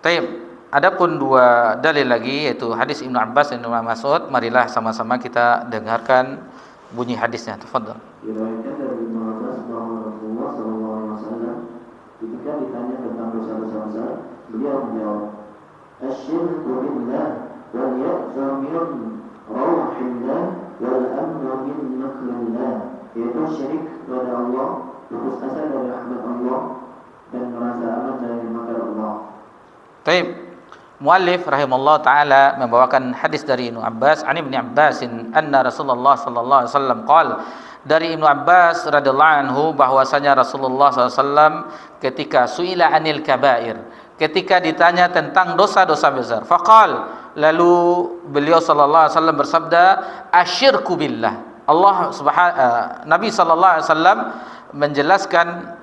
Taib. Adapun dua dalil lagi, yaitu hadis Ibnu Abbas dan Ibnu Mas'ud. Marilah sama-sama kita dengarkan bunyi hadisnya. Tafadhal. Diriwayatkan dari Ibnu Abbas bahwa Rasulullah SAW ketika ditanya tentang dosa-dosa besar, beliau menjawab, "Asyirku billah wal ya'zu min rawhillah wal amnu min makrillah." Yaitu syirik kepada Allah, putus asa dari rahmat Allah, dan merasa aman dari makar Allah. Taib. Muallif rahimahullah taala membawakan hadis dari Ibnu Abbas, an Ibnu Abbas anna Rasulullah sallallahu alaihi wasallam qala, dari Ibnu Abbas radhiyallahu anhu bahwasanya Rasulullah SAW ketika suila anil kabair, ketika ditanya tentang dosa-dosa besar, faqal, lalu beliau sallallahu alaihi wasallam bersabda, asyirku billah. Nabi sallallahu alaihi wasallam menjelaskan,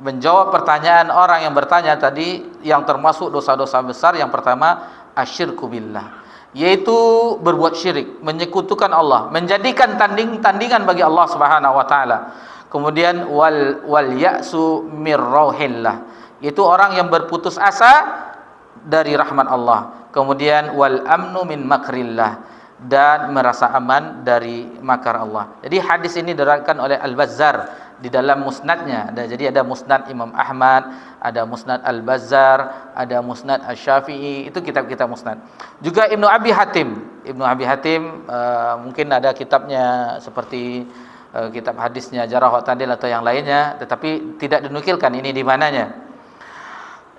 menjawab pertanyaan orang yang bertanya tadi yang termasuk dosa-dosa besar. Yang pertama, asyirku billah, yaitu berbuat syirik, menyekutukan Allah, menjadikan tandingan bagi Allah Subhanahu wa taala. Kemudian wal ya'su mir rauhillah, yaitu orang yang berputus asa dari rahmat Allah. Kemudian wal amnu min makrillah, dan merasa aman dari makar Allah. Jadi hadis ini diriwayatkan oleh Al-Bazzar di dalam musnadnya. Jadi ada musnad Imam Ahmad, ada musnad Al-Bazzar, ada musnad Asy-Syafi'i, itu kitab-kitab musnad. Juga Ibnu Abi Hatim mungkin ada kitabnya seperti kitab hadisnya Jarh wa Ta'dil atau yang lainnya, tetapi tidak dinukilkan ini di mananya.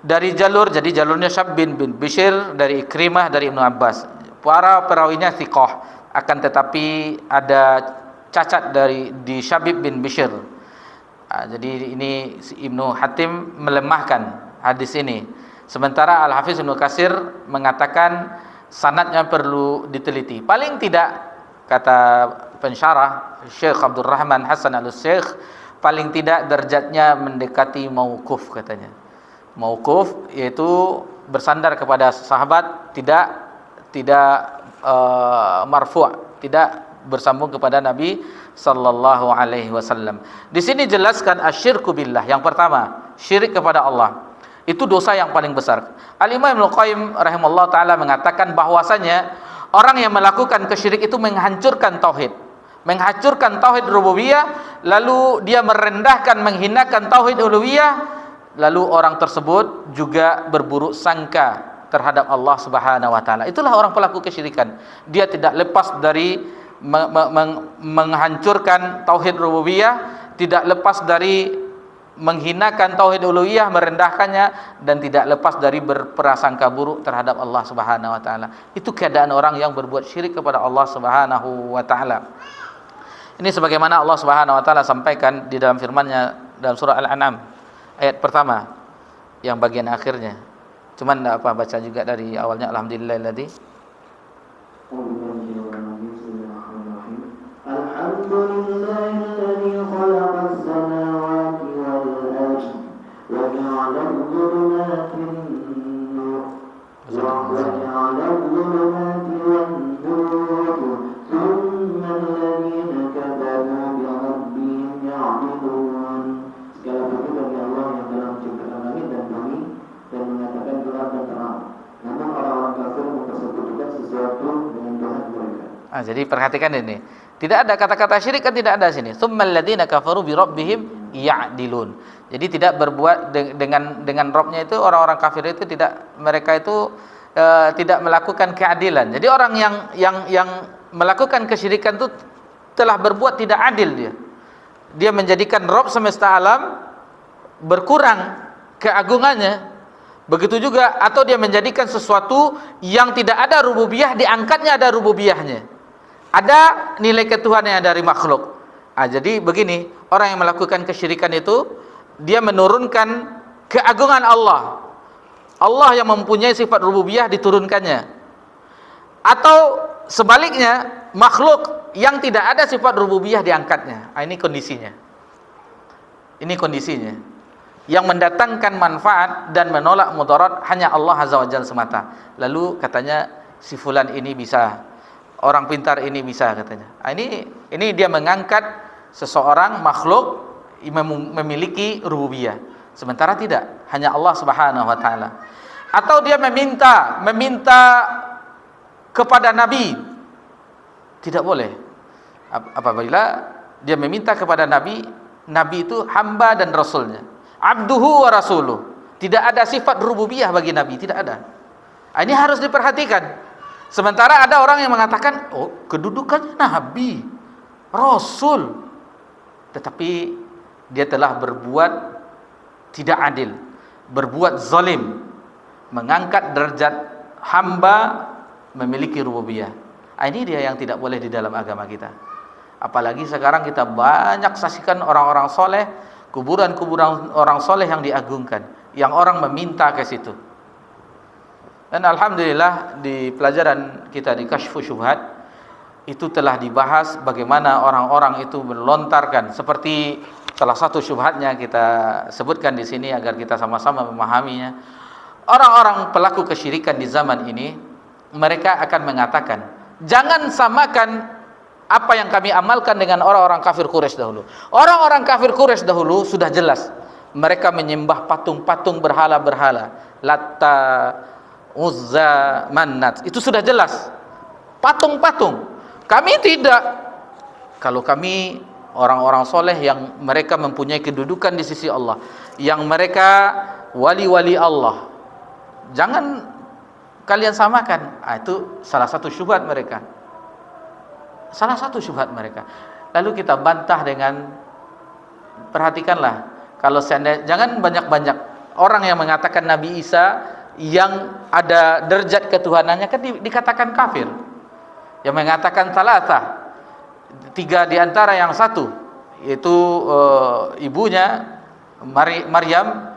Dari jalurnya Syab bin Bishr dari Ikrimah dari Ibnu Abbas. Para perawinya thiqah, akan tetapi ada cacat di Syabib bin Bishr. Jadi ini Ibnu Hatim melemahkan hadis ini. Sementara Al-Hafiz Ibnu Katsir mengatakan sanadnya perlu diteliti. Paling tidak, kata pensyarah Syekh Abdul Rahman Hasan Al-Syekh, paling tidak derajatnya mendekati mauquf katanya. Mauquf yaitu bersandar kepada sahabat, tidak marfu', tidak bersambung kepada Nabi sallallahu alaihi wasallam. Di sini jelaskan asyirku billah. Yang pertama, syirik kepada Allah. Itu dosa yang paling besar. Al-Imam Ibnu Qayyim rahimahullah taala mengatakan bahwasanya orang yang melakukan kesyirikan itu menghancurkan tauhid. Menghancurkan tauhid rububiyah, lalu dia merendahkan, menghinakan tauhid uluhiyah, lalu orang tersebut juga berburuk sangka terhadap Allah Subhanahu wa taala. Itulah orang pelaku kesyirikan. Dia tidak lepas dari menghancurkan tauhid rububiyah, tidak lepas dari menghinakan tauhid uluhiyah, merendahkannya, dan tidak lepas dari berprasangka buruk terhadap Allah Subhanahu wa taala. Itu keadaan orang yang berbuat syirik kepada Allah Subhanahu wa taala. Ini sebagaimana Allah Subhanahu wa taala sampaikan di dalam firman-Nya dalam surah Al-An'am ayat pertama yang bagian akhirnya. Cuman enggak apa baca juga dari awalnya. Alhamdulillahilladzi Alhamdulillahilladzi khalaqas samawati wal ardi wa ja'ala adh-dhulumati wan-nur wa ja'ala adh-dhulumati wan-nur thumma alladhina kafaru bi rabbihim ya'dilun. Segala puji bagi Allah yang telah menciptakan langit dan bumi dan mengatakan gelap dan terang. Namun orang-orang kafir mempersekutukan sesuatu dengan Tuhan mereka. Jadi perhatikan ini. Tidak ada kata-kata syirik, kan tidak ada sini. Tsummal ladzina kafaru bi rabbihim ya'dilun. Jadi tidak berbuat dengan Rabb-nya itu, orang-orang kafir itu mereka itu tidak melakukan keadilan. Jadi orang yang melakukan kesyirikan itu telah berbuat tidak adil dia. Dia menjadikan Rabb semesta alam berkurang keagungannya. Begitu juga, atau dia menjadikan sesuatu yang tidak ada rububiyah, diangkatnya ada rububiyahnya. Ada nilai ketuhanan dari makhluk. Jadi begini, orang yang melakukan kesyirikan itu dia menurunkan keagungan Allah. Allah yang mempunyai sifat rububiyah diturunkannya. Atau sebaliknya, makhluk yang tidak ada sifat rububiyah diangkatnya. Ini kondisinya. Ini kondisinya. Yang mendatangkan manfaat dan menolak mudarat hanya Allah Azza wa Jalla semata. Lalu katanya si fulan ini bisa, orang pintar ini bisa katanya. Ini dia mengangkat seseorang makhluk memiliki rububiyah, sementara tidak, hanya Allah Subhanahu wa taala. Atau dia meminta kepada nabi. Tidak boleh. Apabila dia meminta kepada nabi, nabi itu hamba dan rasulnya. Abduhu wa rasuluh. Tidak ada sifat rububiyah bagi nabi, tidak ada. Ini harus diperhatikan. Sementara ada orang yang mengatakan, kedudukannya nabi, rasul, tetapi dia telah berbuat tidak adil, berbuat zalim, mengangkat derajat hamba memiliki rububiyah. Ini dia yang tidak boleh di dalam agama kita. Apalagi sekarang kita banyak saksikan orang-orang soleh, kuburan-kuburan orang soleh yang diagungkan, yang orang meminta ke situ. Dan alhamdulillah di pelajaran kita di Kasyfu Syubhat itu telah dibahas bagaimana orang-orang itu melontarkan, seperti salah satu syubhatnya kita sebutkan di sini agar kita sama-sama memahaminya. Orang-orang pelaku kesyirikan di zaman ini, mereka akan mengatakan, jangan samakan apa yang kami amalkan dengan orang-orang kafir Quraisy dahulu. Orang-orang kafir Quraisy dahulu sudah jelas, mereka menyembah patung-patung berhala-berhala, Latta, Uzza, Manat. Itu sudah jelas, patung-patung. Kami tidak. Kalau kami orang-orang soleh yang mereka mempunyai kedudukan di sisi Allah, yang mereka wali-wali Allah, jangan kalian samakan. Itu salah satu syubhat mereka. Salah satu syubhat mereka. Lalu kita bantah dengan, perhatikanlah, kalau seandainya, jangan banyak-banyak orang yang mengatakan Nabi Isa yang ada derajat ketuhanannya kan dikatakan kafir. Yang mengatakan salatah, tiga di antara yang satu, yaitu ibunya Maryam,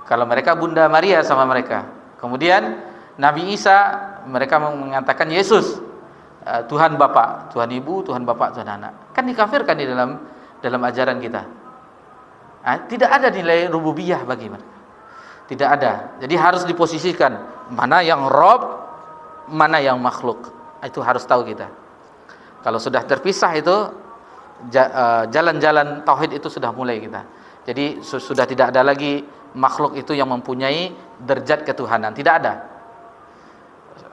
kalau mereka Bunda Maria sama mereka. Kemudian Nabi Isa, mereka mengatakan Yesus, Tuhan Bapa, Tuhan Ibu, Tuhan Bapa, Tuhan Anak. Kan dikafirkan di dalam ajaran kita. Tidak ada nilai rububiyah bagi mereka. Tidak ada. Jadi harus diposisikan mana yang Rabb, mana yang makhluk. Itu harus tahu kita. Kalau sudah terpisah itu jalan-jalan tauhid itu sudah mulai kita. Jadi sudah tidak ada lagi makhluk itu yang mempunyai derajat ketuhanan, tidak ada.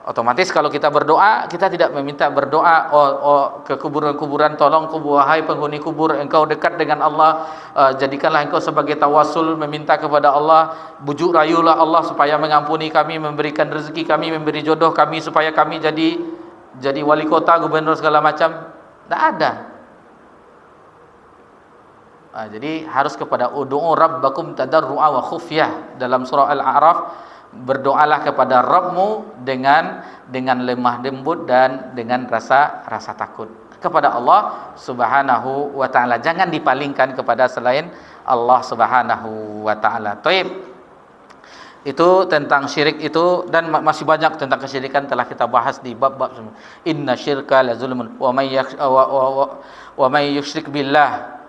Otomatis kalau kita berdoa, kita tidak meminta berdoa ke kuburan-kuburan, tolong wahai penghuni kubur, engkau dekat dengan Allah, jadikanlah engkau sebagai tawasul, meminta kepada Allah, bujuk rayulah Allah supaya mengampuni kami, memberikan rezeki kami, memberi jodoh kami, supaya kami jadi wali kota, gubernur segala macam. Tidak ada. Jadi harus kepada ud'u rabbakum tadarru'a wa khufyah dalam surah Al-A'raf. Berdoalah kepada Rabbmu dengan lemah lembut dan dengan rasa takut kepada Allah Subhanahu wa taala. Jangan dipalingkan kepada selain Allah Subhanahu wa taala. Taib. Itu tentang syirik itu, dan masih banyak tentang kesyirikan telah kita bahas di bab-bab semua. Inna syirka la zulmun wa may yusyrik billah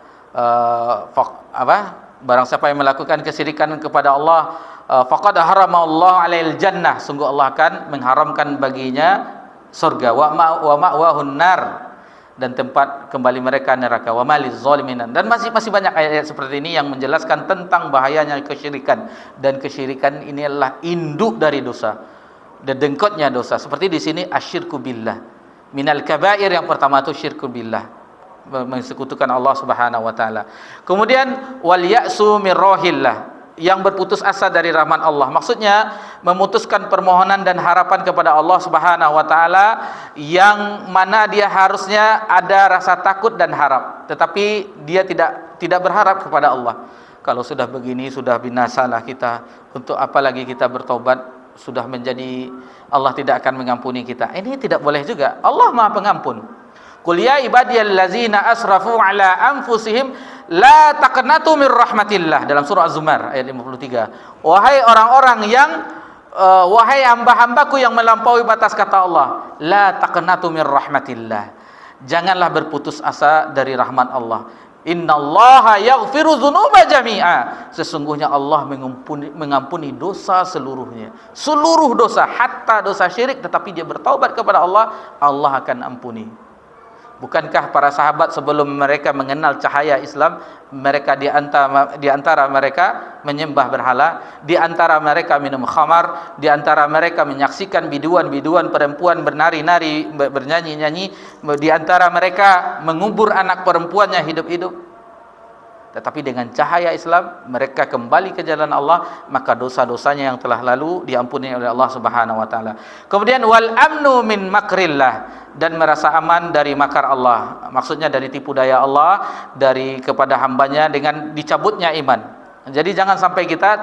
barang siapa yang melakukan kesyirikan kepada Allah, faqad haramallahu 'alail jannah, sungguh Allah akan mengharamkan baginya surga, wa ma'wahun nar, dan tempat kembali mereka neraka, wa maliz zalimin. Dan masih banyak ayat-ayat seperti ini yang menjelaskan tentang bahayanya kesyirikan, dan kesyirikan ini adalah induk dari dosa, dedengkotnya dosa. Seperti di sini asyirku billah, minal kabair, yang pertama itu syirku billah, mensekutukan Allah Subhanahu wa taala. Kemudian wal ya'su min rahillah, yang berputus asa dari rahmat Allah. Maksudnya memutuskan permohonan dan harapan kepada Allah Subhanahu wa taala, yang mana dia harusnya ada rasa takut dan harap, tetapi dia tidak berharap kepada Allah. Kalau sudah begini, sudah binasalah kita, untuk apa lagi kita bertobat? Sudah menjadi Allah tidak akan mengampuni kita. Ini tidak boleh juga. Allah Maha Pengampun. Qul ya ibadiyallazina asrafu ala anfusihim la taqnatu mir rahmatillah, dalam surah Az-Zumar ayat 53. Wahai orang-orang yang wahai hamba-hambaku yang melampaui batas, kata Allah, la taqnatu mir rahmatillah, janganlah berputus asa dari rahmat Allah. Innallaha yaghfiru dzunuba jami'a, sesungguhnya Allah mengampuni dosa seluruhnya, seluruh dosa, hatta dosa syirik, tetapi dia bertaubat kepada Allah, Allah akan ampuni. Bukankah para sahabat sebelum mereka mengenal cahaya Islam, mereka di antara mereka menyembah berhala, di antara mereka minum khamar, di antara mereka menyaksikan biduan-biduan perempuan bernari-nari, bernyanyi-nyanyi, di antara mereka mengubur anak perempuannya hidup-hidup. Tetapi dengan cahaya Islam mereka kembali ke jalan Allah, maka dosa-dosanya yang telah lalu diampuni oleh Allah Subhanahu wa taala. Kemudian wal amnu min makrillah, dan merasa aman dari makar Allah. Maksudnya dari tipu daya Allah kepada hambanya dengan dicabutnya iman. Jadi jangan sampai kita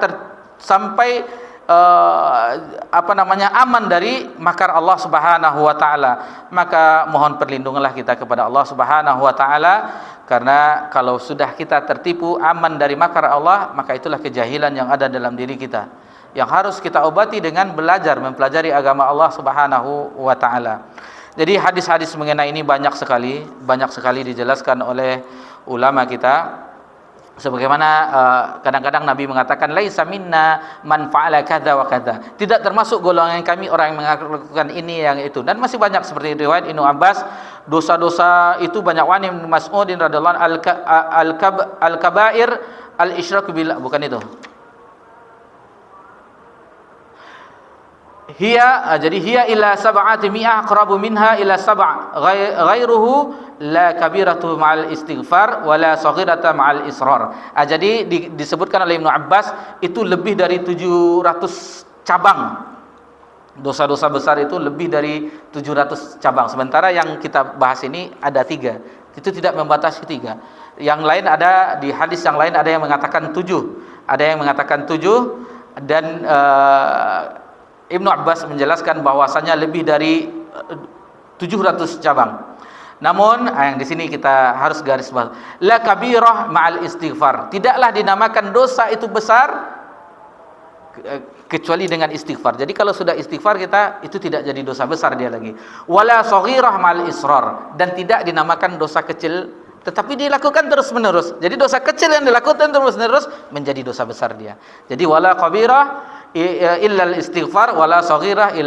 aman dari makar Allah Subhanahu wa taala. Maka mohon perlindunganlah kita kepada Allah Subhanahu wa taala, karena kalau sudah kita tertipu aman dari makar Allah, maka itulah kejahilan yang ada dalam diri kita, yang harus kita obati dengan mempelajari agama Allah Subhanahu wa taala. Jadi hadis-hadis mengenai ini banyak sekali dijelaskan oleh ulama kita. Sebagaimana kadang-kadang Nabi mengatakan laisa minna man fa'ala kadza wa kadza, tidak termasuk golongan kami orang yang melakukan ini yang itu. Dan masih banyak seperti riwayat Ibnu Abbas, dosa-dosa itu banyak. Wani bin Mas'udin radhiyallahu al-kabair al-isyraku billah, bukan itu. Jadi hiya ila sab'ati mi'ah aqrabu minha ila sab' ghairuhu la kabiratu ma'al istighfar wa la saghirata ma'al israr. Jadi disebutkan oleh Ibnu Abbas itu lebih dari 700 cabang. Dosa-dosa besar itu lebih dari 700 cabang. Sementara yang kita bahas ini ada 3. Itu tidak membatasi 3. Yang lain ada di hadis yang lain ada yang mengatakan 7. Ada yang mengatakan 7, dan Ibnu Abbas menjelaskan bahwasanya lebih dari 700 cabang. Namun yang di sini kita harus garis bawah, la kabirah ma'al istighfar, tidaklah dinamakan dosa itu besar kecuali dengan istighfar. Jadi kalau sudah istighfar kita, itu tidak jadi dosa besar dia lagi. Wala saghirah ma'al israr, dan tidak dinamakan dosa kecil tetapi dilakukan terus-menerus. Jadi dosa kecil yang dilakukan terus-menerus menjadi dosa besar dia. Jadi wala kabirah illal istighfar wala saghirah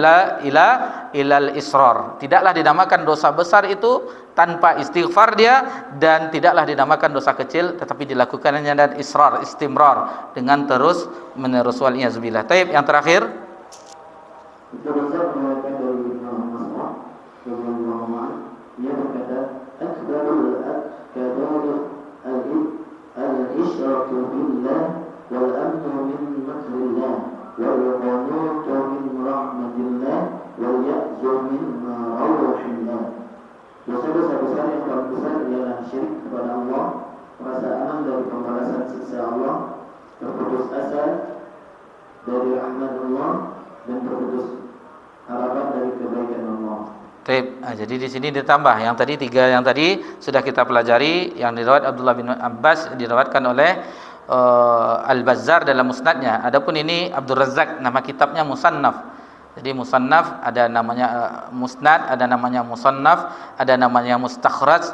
illal israr. Tidaklah dinamakan dosa besar itu tanpa istighfar dia, dan tidaklah dinamakan dosa kecil tetapi dilakukannya dan israr, istimrar, dengan terus menerus. Wal iyazbillah. Taib, yang terakhir. Itu Razak mengatakan dari Ibnu Mas'ud radhiyallahu anhu, ia berkata, akbarul al-isyraku billah wal amnu min makrillah wal qunutu min rahmatillah wal ya'zu min rawhillah. Dosa-dosa besar yang paling besar ialah syirik kepada Allah, merasa aman dari pembalasan siksa Allah, berputus asa dari rahmat Allah, dan terputus harapan dari kebaikan Allah. Jadi di sini ditambah yang tadi, tiga yang tadi sudah kita pelajari, yang diriwayat Abdullah bin Abbas, diriwayatkan oleh Al-Bazzar dalam musnadnya. Adapun ini Abdul Razzaq, nama kitabnya Musannaf. Jadi Musannaf ada namanya Musnad, ada namanya Musannaf, ada namanya Mustakhraj,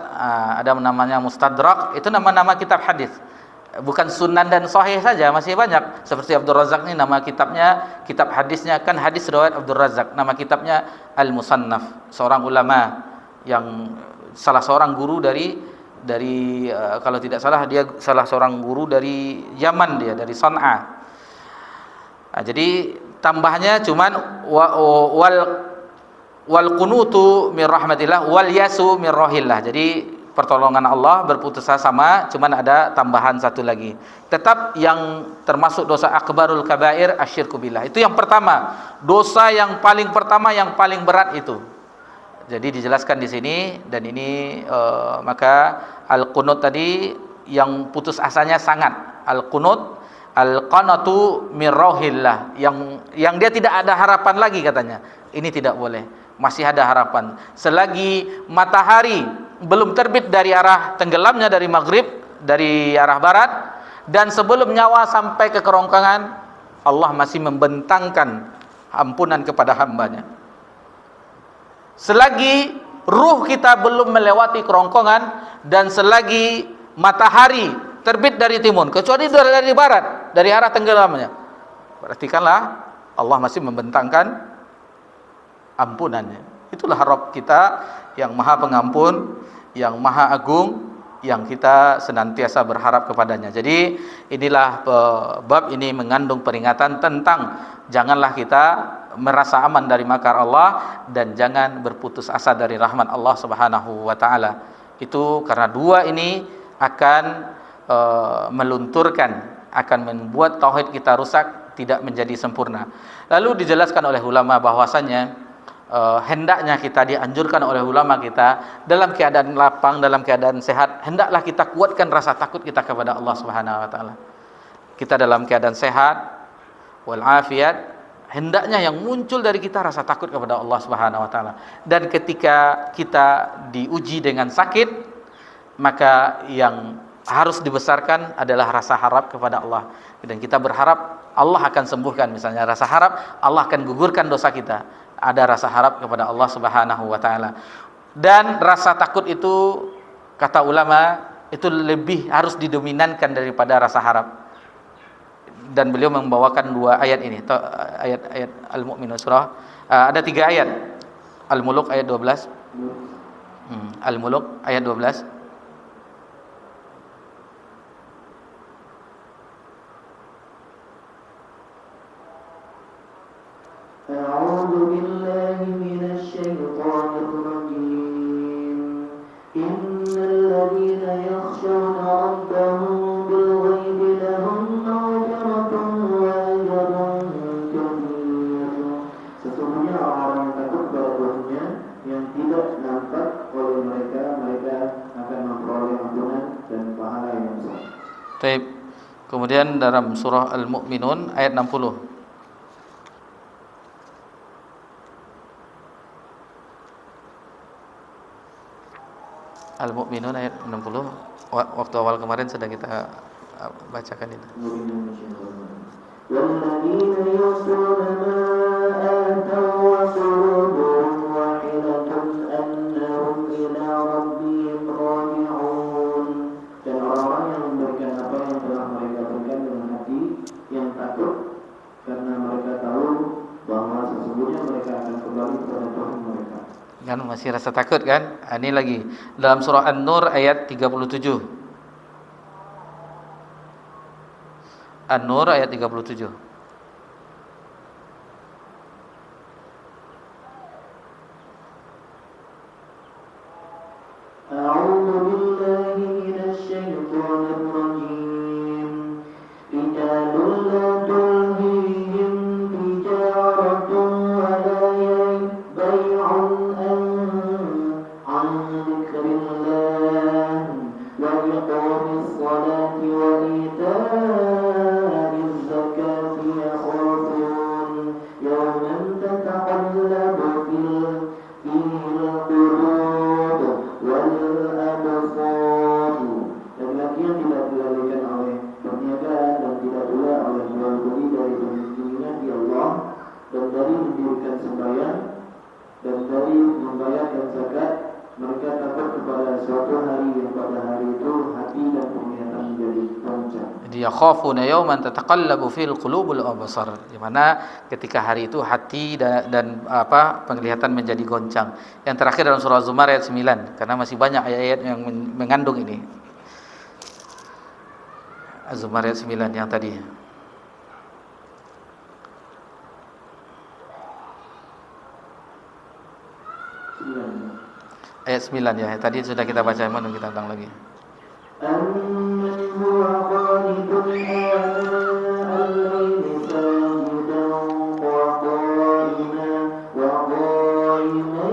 ada namanya Mustadrak. Itu nama-nama kitab hadis. Bukan Sunan dan Sahih saja, masih banyak. Seperti Abdul Razzaq ini nama kitabnya, kitab hadisnya kan hadis riwayat Abdul Razzaq. Nama kitabnya Al-Musannaf. Seorang ulama yang salah seorang guru dari kalau tidak salah dia salah seorang guru dari Yaman, dia dari Sana'a. Jadi tambahnya cuman wal qunutu min rahmatillah wal yasu min rahillah. Jadi pertolongan Allah, berputus asa sama, cuman ada tambahan satu lagi. Tetap yang termasuk dosa akbarul kabair asyirku billah. Itu yang pertama, dosa yang paling pertama, yang paling berat itu. Jadi dijelaskan di sini, dan ini maka al-qunut tadi yang putus asanya sangat. Al-qunut, al-qanatu min rahillah, yang dia tidak ada harapan lagi katanya. Ini tidak boleh. Masih ada harapan. Selagi matahari belum terbit dari arah tenggelamnya dari maghrib, dari arah barat, dan sebelum nyawa sampai ke kerongkongan, Allah masih membentangkan ampunan kepada hambanya. Selagi ruh kita belum melewati kerongkongan, dan selagi matahari terbit dari timur, kecuali dari barat, dari arah tenggelamnya, perhatikanlah, Allah masih membentangkan ampunannya. Itulah Rabb kita yang Maha Pengampun, yang Maha Agung, yang kita senantiasa berharap kepadanya. Jadi inilah bab ini mengandung peringatan tentang janganlah kita merasa aman dari makar Allah, dan jangan berputus asa dari rahmat Allah Subhanahu wa taala. Itu karena dua ini akan melunturkan, akan membuat tauhid kita rusak, tidak menjadi sempurna. Lalu dijelaskan oleh ulama bahwasanya hendaknya kita, dianjurkan oleh ulama kita, dalam keadaan lapang, dalam keadaan sehat, hendaklah kita kuatkan rasa takut kita kepada Allah Subhanahu wa taala. Kita dalam keadaan sehat wal afiat, hendaknya yang muncul dari kita rasa takut kepada Allah Subhanahu wa taala. Dan ketika kita diuji dengan sakit, maka yang harus dibesarkan adalah rasa harap kepada Allah. Dan kita berharap Allah akan sembuhkan, misalnya rasa harap Allah akan gugurkan dosa kita. Ada rasa harap kepada Allah Subhanahu wa taala. Dan rasa takut itu, kata ulama, itu lebih harus didominankan daripada rasa harap. Dan beliau membawakan dua ayat ini, ayat Al-Mu'minun surah, ada tiga ayat. Al-Muluk ayat 12. Al-Muluk ayat 12. أعوذ بالله من الشيطان الرجيم إن الذين يخشون ربهم بالغيب لهم مغفرة وأجر كبير. Sesungguhnya orang yang takut pada Tuhannya yang tidak nampak oleh mereka akan memperoleh ampunan dan pahala yang besar. Baik. Kemudian dalam surah Al-Mu'minun ayat 60. Al-Mu'minun ayat 60. Waktu awal kemarin sudah kita bacakan itu. وَالَّذِينَ يُؤْتُونَ مَا آتَوْا وَقُلُوبُهُمْ وَجِلَةٌ أَنَّهُمْ إِلَى رَبِّهِمْ رَاجِعُونَ. kan masih rasa takut kan? Ini lagi dalam surah An-Nur ayat 37. An-Nur ayat 37. A'udzu billahi minasy syaithanir rajim. Rijalun la tulhihim tijaratun wa la bai'un an dzikrillah wa iqamis sholati wa ita'iz zakati yakhafun yawman tataqallabu fihi al-qulub wal absar. Laki-laki yang tidak dilalaikan oleh perniagaan dan tidak pula oleh jual beli dari pengingat di Allah dan dari mendirikan sembahyang dan dari membayarkan zakat, mereka takut kepada suatu hari yang pada hari itu hati dan penglihatan menjadi goncang. Jadi yakhafuna yawman tataqallabu fil qulubul absar, di mana ketika hari itu hati dan penglihatan menjadi goncang. Yang terakhir dalam surah Az-Zumar ayat 9, karena masih banyak ayat-ayat yang mengandung ini. Az-Zumar ayat 9 yang tadi. Ayat 9 ya, tadi sudah kita baca, mana kita ulang lagi. أَمَّنْ هُوَ قَانِتٌ آنَاءَ اللَّيْلِ سَاجِدًا وَقَائِمًا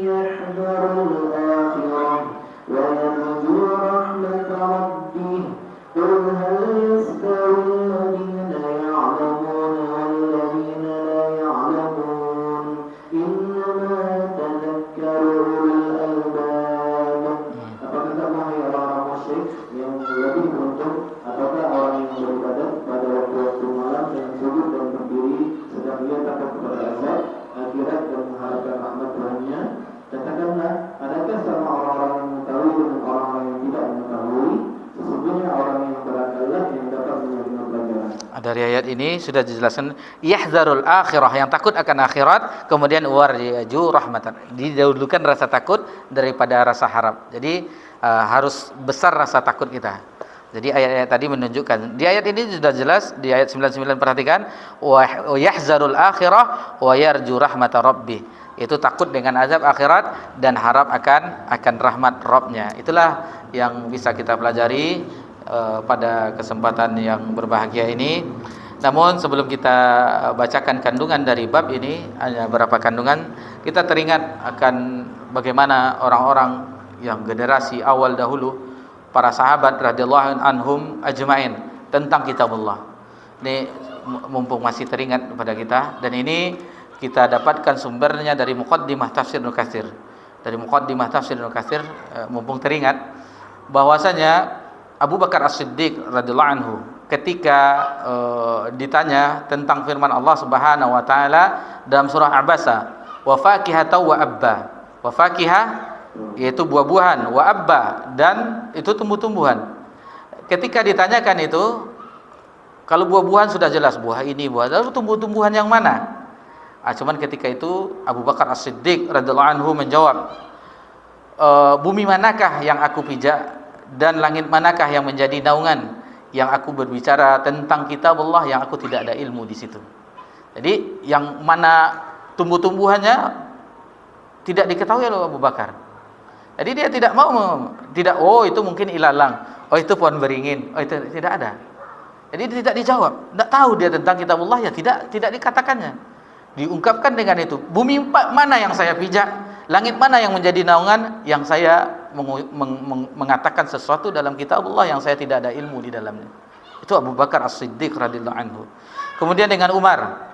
يَحْذَرُ الْآخِرَةَ وَيَرْجُو رَحْمَةَ رَبِّهِ قُلْ هَلْ يَسْتَوِي الَّذِينَ يَعْلَمُونَ وَالَّذِينَ لَا يَعْلَمُونَ إِنَّمَا يَتَذَكَّرُ أُولُو الْأَلْبَابِ. Apakah kamu orang-orang musyrik yang lebih beruntung ataukah orang yang beribadat pada waktu-waktu malam dengan sujud dan berdiri sedang dia takut kepada azab akhirat dan mengharapkan rahmat Tuhannya? Katakanlah, adakah sama orang-orang yang mengetahui dengan orang-orang yang tidak mengetahui? Sesungguhnya orang yang berakallah yang dapat menerima pelajaran. Dari ayat ini sudah dijelaskan yahzarul akhirah, yang takut akan akhirat, kemudian warju rahmatan, didahulukan rasa takut daripada rasa harap. Jadi harus besar rasa takut kita. Jadi ayat-ayat tadi menunjukkan, di ayat ini sudah jelas, di ayat 99 perhatikan, wa yahzarul akhirah wa yarju rahmata rabbih, itu takut dengan azab akhirat dan harap akan rahmat Rabbnya. Itulah yang bisa kita pelajari pada kesempatan yang berbahagia ini. Namun sebelum kita bacakan kandungan dari bab ini, hanya beberapa kandungan, kita teringat akan bagaimana orang-orang yang generasi awal dahulu, para sahabat radhiyallahu anhum ajmain, tentang kitabullah. Ini mumpung masih teringat kepada kita, dan ini kita dapatkan sumbernya dari muqaddimah tafsir Ibnu Katsir. Dari muqaddimah tafsir Ibnu Katsir, mumpung teringat bahwasanya Abu Bakar As-Siddiq radhiyallahu anhu ketika ditanya tentang firman Allah Subhanahu wa taala dalam surah Abasa, wa fakihatan wa abba. Wa fakihah yaitu buah-buahan, wa abba dan itu tumbuh-tumbuhan. Ketika ditanyakan itu, kalau buah-buahan sudah jelas buah ini, buah, lalu tumbuh-tumbuhan yang mana? Cuman ketika itu Abu Bakar As-Siddiq radhiyallahu anhu menjawab, bumi manakah yang aku pijak dan langit manakah yang menjadi naungan yang aku berbicara tentang kitab Allah yang aku tidak ada ilmu di situ. Jadi yang mana tumbuh-tumbuhannya tidak diketahui oleh Abu Bakar. Jadi dia tidak mau, oh itu mungkin ilalang, oh itu pohon beringin, oh itu tidak ada. Jadi dia tidak dijawab, tidak tahu dia tentang kitab Allah, ya tidak dikatakannya. Diungkapkan dengan itu, bumi mana yang saya pijak, langit mana yang menjadi naungan yang saya mengatakan sesuatu dalam kitab Allah yang saya tidak ada ilmu di dalamnya. Itu Abu Bakar As-Siddiq radhiyallahu anhu. Kemudian dengan Umar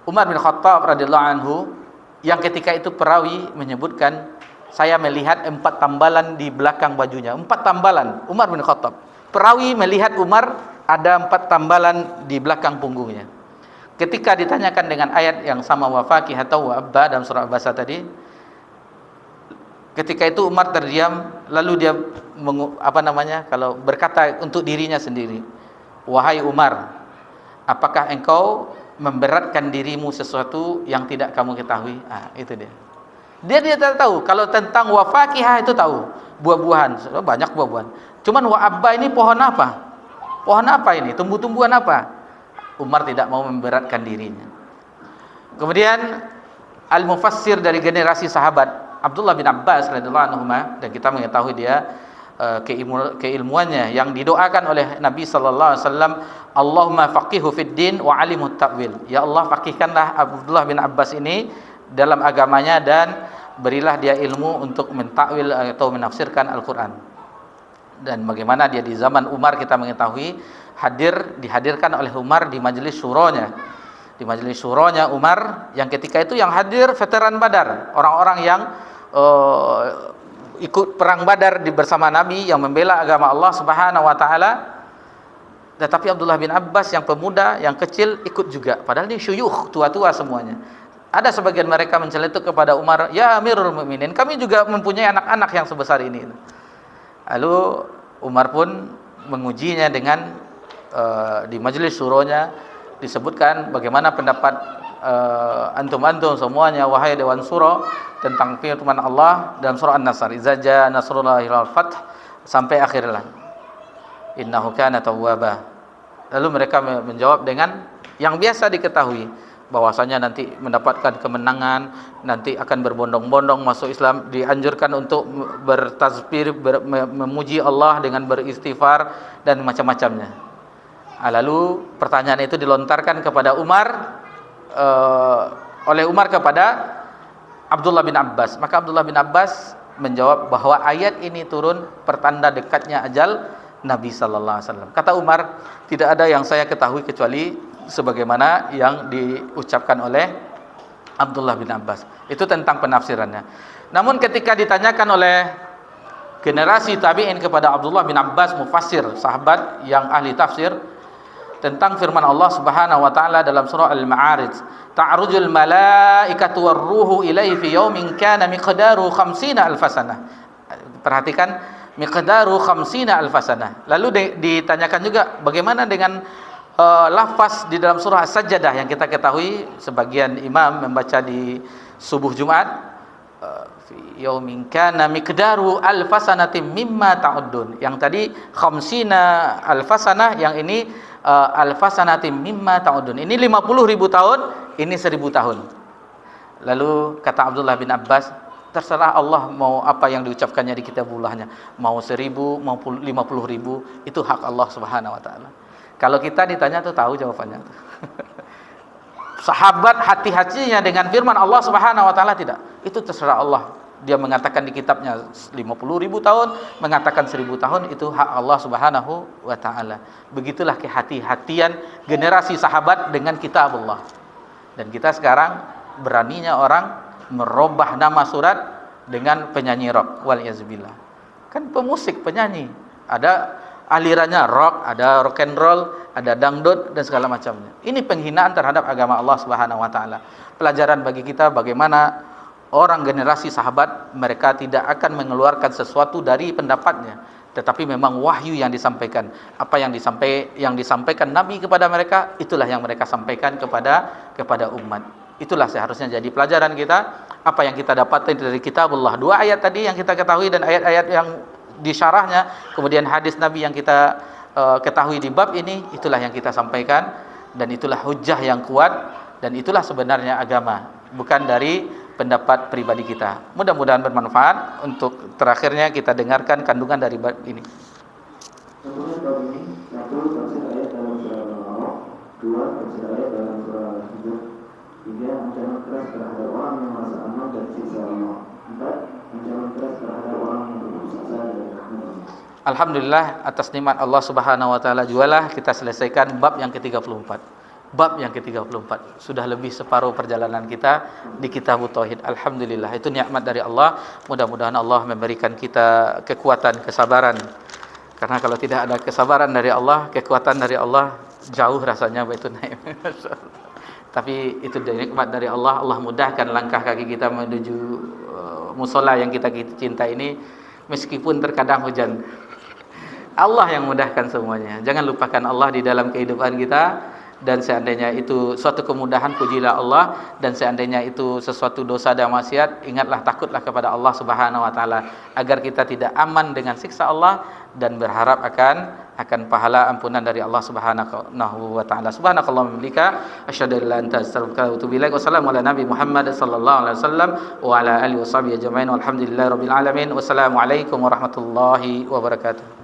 bin Khattab radhiyallahu anhu, yang ketika itu perawi menyebutkan, saya melihat 4 tambalan di belakang bajunya. 4 tambalan Umar bin Khattab. Perawi melihat Umar ada 4 tambalan di belakang punggungnya. Ketika ditanyakan dengan ayat yang sama, wa fakihatan wa abba dalam surah Abasa tadi, ketika itu Umar terdiam, lalu dia kalau berkata untuk dirinya sendiri, wahai Umar, apakah engkau memberatkan dirimu sesuatu yang tidak kamu ketahui? Itu dia. Dia tidak tahu. Kalau tentang wa fakihah itu tahu, buah-buahan, banyak buah-buahan. Cuman wa abba ini pohon apa? Pohon apa ini? Tumbuh-tumbuhan apa? Umar tidak mau memberatkan dirinya. Kemudian al-mufassir dari generasi sahabat Abdullah bin Abbas radhiyallahu anhu, dan kita mengetahui dia keilmuannya yang didoakan oleh Nabi sallallahu alaihi wasallam, Allahumma faqihu fid din wa alimut ta'wil. Ya Allah, faqihkanlah Abdullah bin Abbas ini dalam agamanya dan berilah dia ilmu untuk mentakwil atau menafsirkan Al-Qur'an. Dan bagaimana dia di zaman Umar kita mengetahui dihadirkan oleh Umar di majelis syuranya. Di majelis syuranya Umar yang ketika itu yang hadir veteran Badar, orang-orang yang ikut perang Badar bersama Nabi yang membela agama Allah Subhanahu wa taala. Tetapi Abdullah bin Abbas yang pemuda, yang kecil ikut juga, padahal dia syuyukh, tua-tua semuanya. Ada sebagian mereka menceletuk kepada Umar, "Ya Amirul Mukminin, kami juga mempunyai anak-anak yang sebesar ini." Lalu Umar pun mengujinya dengan di majelis syuranya disebutkan bagaimana pendapat antum-antum semuanya wahai dewan syura tentang firman Allah dalam surah An-Nasr, "Idza jaa nasrullahi wal fath" sampai akhirnya. Innahu kana tawwaba. Lalu mereka menjawab dengan yang biasa diketahui, bahwasanya nanti mendapatkan kemenangan, nanti akan berbondong-bondong masuk Islam, dianjurkan untuk bertazbir, memuji Allah dengan beristighfar dan macam-macamnya. Lalu pertanyaan itu dilontarkan kepada Umar oleh Umar kepada Abdullah bin Abbas. Maka Abdullah bin Abbas menjawab bahwa ayat ini turun pertanda dekatnya ajal Nabi sallallahu alaihi wasallam. Kata Umar, tidak ada yang saya ketahui kecuali sebagaimana yang diucapkan oleh Abdullah bin Abbas. Itu tentang penafsirannya. Namun ketika ditanyakan oleh generasi tabi'in kepada Abdullah bin Abbas, mufassir, sahabat yang ahli tafsir, tentang firman Allah Subhanahu wa taala dalam surah Al-Ma'arij, "Ta'rujul malaikatu war-ruhu ilaihi fi yaumin kana miqdaruhu 50 alf sanah." Perhatikan, miqdaru 50 alf sanah. Lalu ditanyakan juga bagaimana dengan lafaz di dalam surah As-Sajdah yang kita ketahui sebagian imam membaca di subuh Jumat, fi yaumin kana miqdaru alf sanatin mimma ta'uddun. Yang tadi 50 alf sanah, yang ini alf sanatin mimma ta'uddun. Ini 50.000 tahun, ini 1.000 tahun. Lalu kata Abdullah bin Abbas, terserah Allah mau apa yang diucapkannya di kitabullahnya, mau 1.000, mau 50.000, itu hak Allah Subhanahu wa taala. Kalau kita ditanya tuh tahu jawabannya. Sahabat hati-hatinya dengan firman Allah Subhanahu wa taala tidak. Itu terserah Allah. Dia mengatakan di kitabnya 50.000 tahun, mengatakan 1.000 tahun, itu hak Allah Subhanahu wa taala. Begitulah kehati-hatian generasi sahabat dengan kitab Allah. Dan kita sekarang beraninya orang merubah nama surat dengan penyanyi rock, wal yazbillah. Kan pemusik, penyanyi, ada alirannya rock, ada rock and roll, ada dangdut dan segala macamnya. Ini penghinaan terhadap agama Allah Subhanahu wa taala. Pelajaran bagi kita bagaimana orang generasi sahabat, mereka tidak akan mengeluarkan sesuatu dari pendapatnya, tetapi memang wahyu yang disampaikan. Apa yang disampaikan Nabi kepada mereka, itulah yang mereka sampaikan kepada umat. Itulah seharusnya jadi pelajaran kita, apa yang kita dapatkan dari kitabullah. 2 ayat tadi yang kita ketahui dan ayat-ayat yang disyarahnya, kemudian hadis Nabi yang kita ketahui di bab ini, itulah yang kita sampaikan, dan itulah hujjah yang kuat, dan itulah sebenarnya agama, bukan dari pendapat pribadi kita. Mudah-mudahan bermanfaat. Untuk terakhirnya kita dengarkan kandungan dari bab ini. Kemudian bab ini, 1. Tafsir ayat dalam surah Al-A'raf, 2. Tafsir ayat dalam surah Al-Hijr, 3. Ancaman keras terhadap orang yang merasa aman dari siksa Allah, 4. Ancaman keras terhadap orang yang berputus asa dari rahmat Allah. Alhamdulillah, atas nikmat Allah Subhanahu wa taala jualah kita selesaikan bab yang ke-34. Bab yang ke-34. Sudah lebih separuh perjalanan kita di kitab tauhid. Alhamdulillah, itu nikmat dari Allah. Mudah-mudahan Allah memberikan kita kekuatan, kesabaran. Karena kalau tidak ada kesabaran dari Allah, kekuatan dari Allah, jauh rasanya Baitul Naim. Tapi itu nikmat dari Allah. Allah mudahkan langkah kaki kita menuju musola yang kita cinta ini, meskipun terkadang hujan. Allah yang mudahkan semuanya. Jangan lupakan Allah di dalam kehidupan kita, dan seandainya itu suatu kemudahan, pujilah Allah, dan seandainya itu sesuatu dosa dan maksiat, ingatlah, takutlah kepada Allah Subhanahu wa taala agar kita tidak aman dengan siksa Allah dan berharap akan pahala ampunan dari Allah Subhanahu wa taala. Subhanakallahumma wa bihamdika asyhadu an la ilaha illa anta astaghfiruka wa atubu ilaik. Wassalamu ala nabi Muhammad sallallahu alaihi wasallam wa ala alihi washabihi ajmain. Walhamdulillahirabbil alamin. Wassalamu alaikum warahmatullahi wabarakatuh.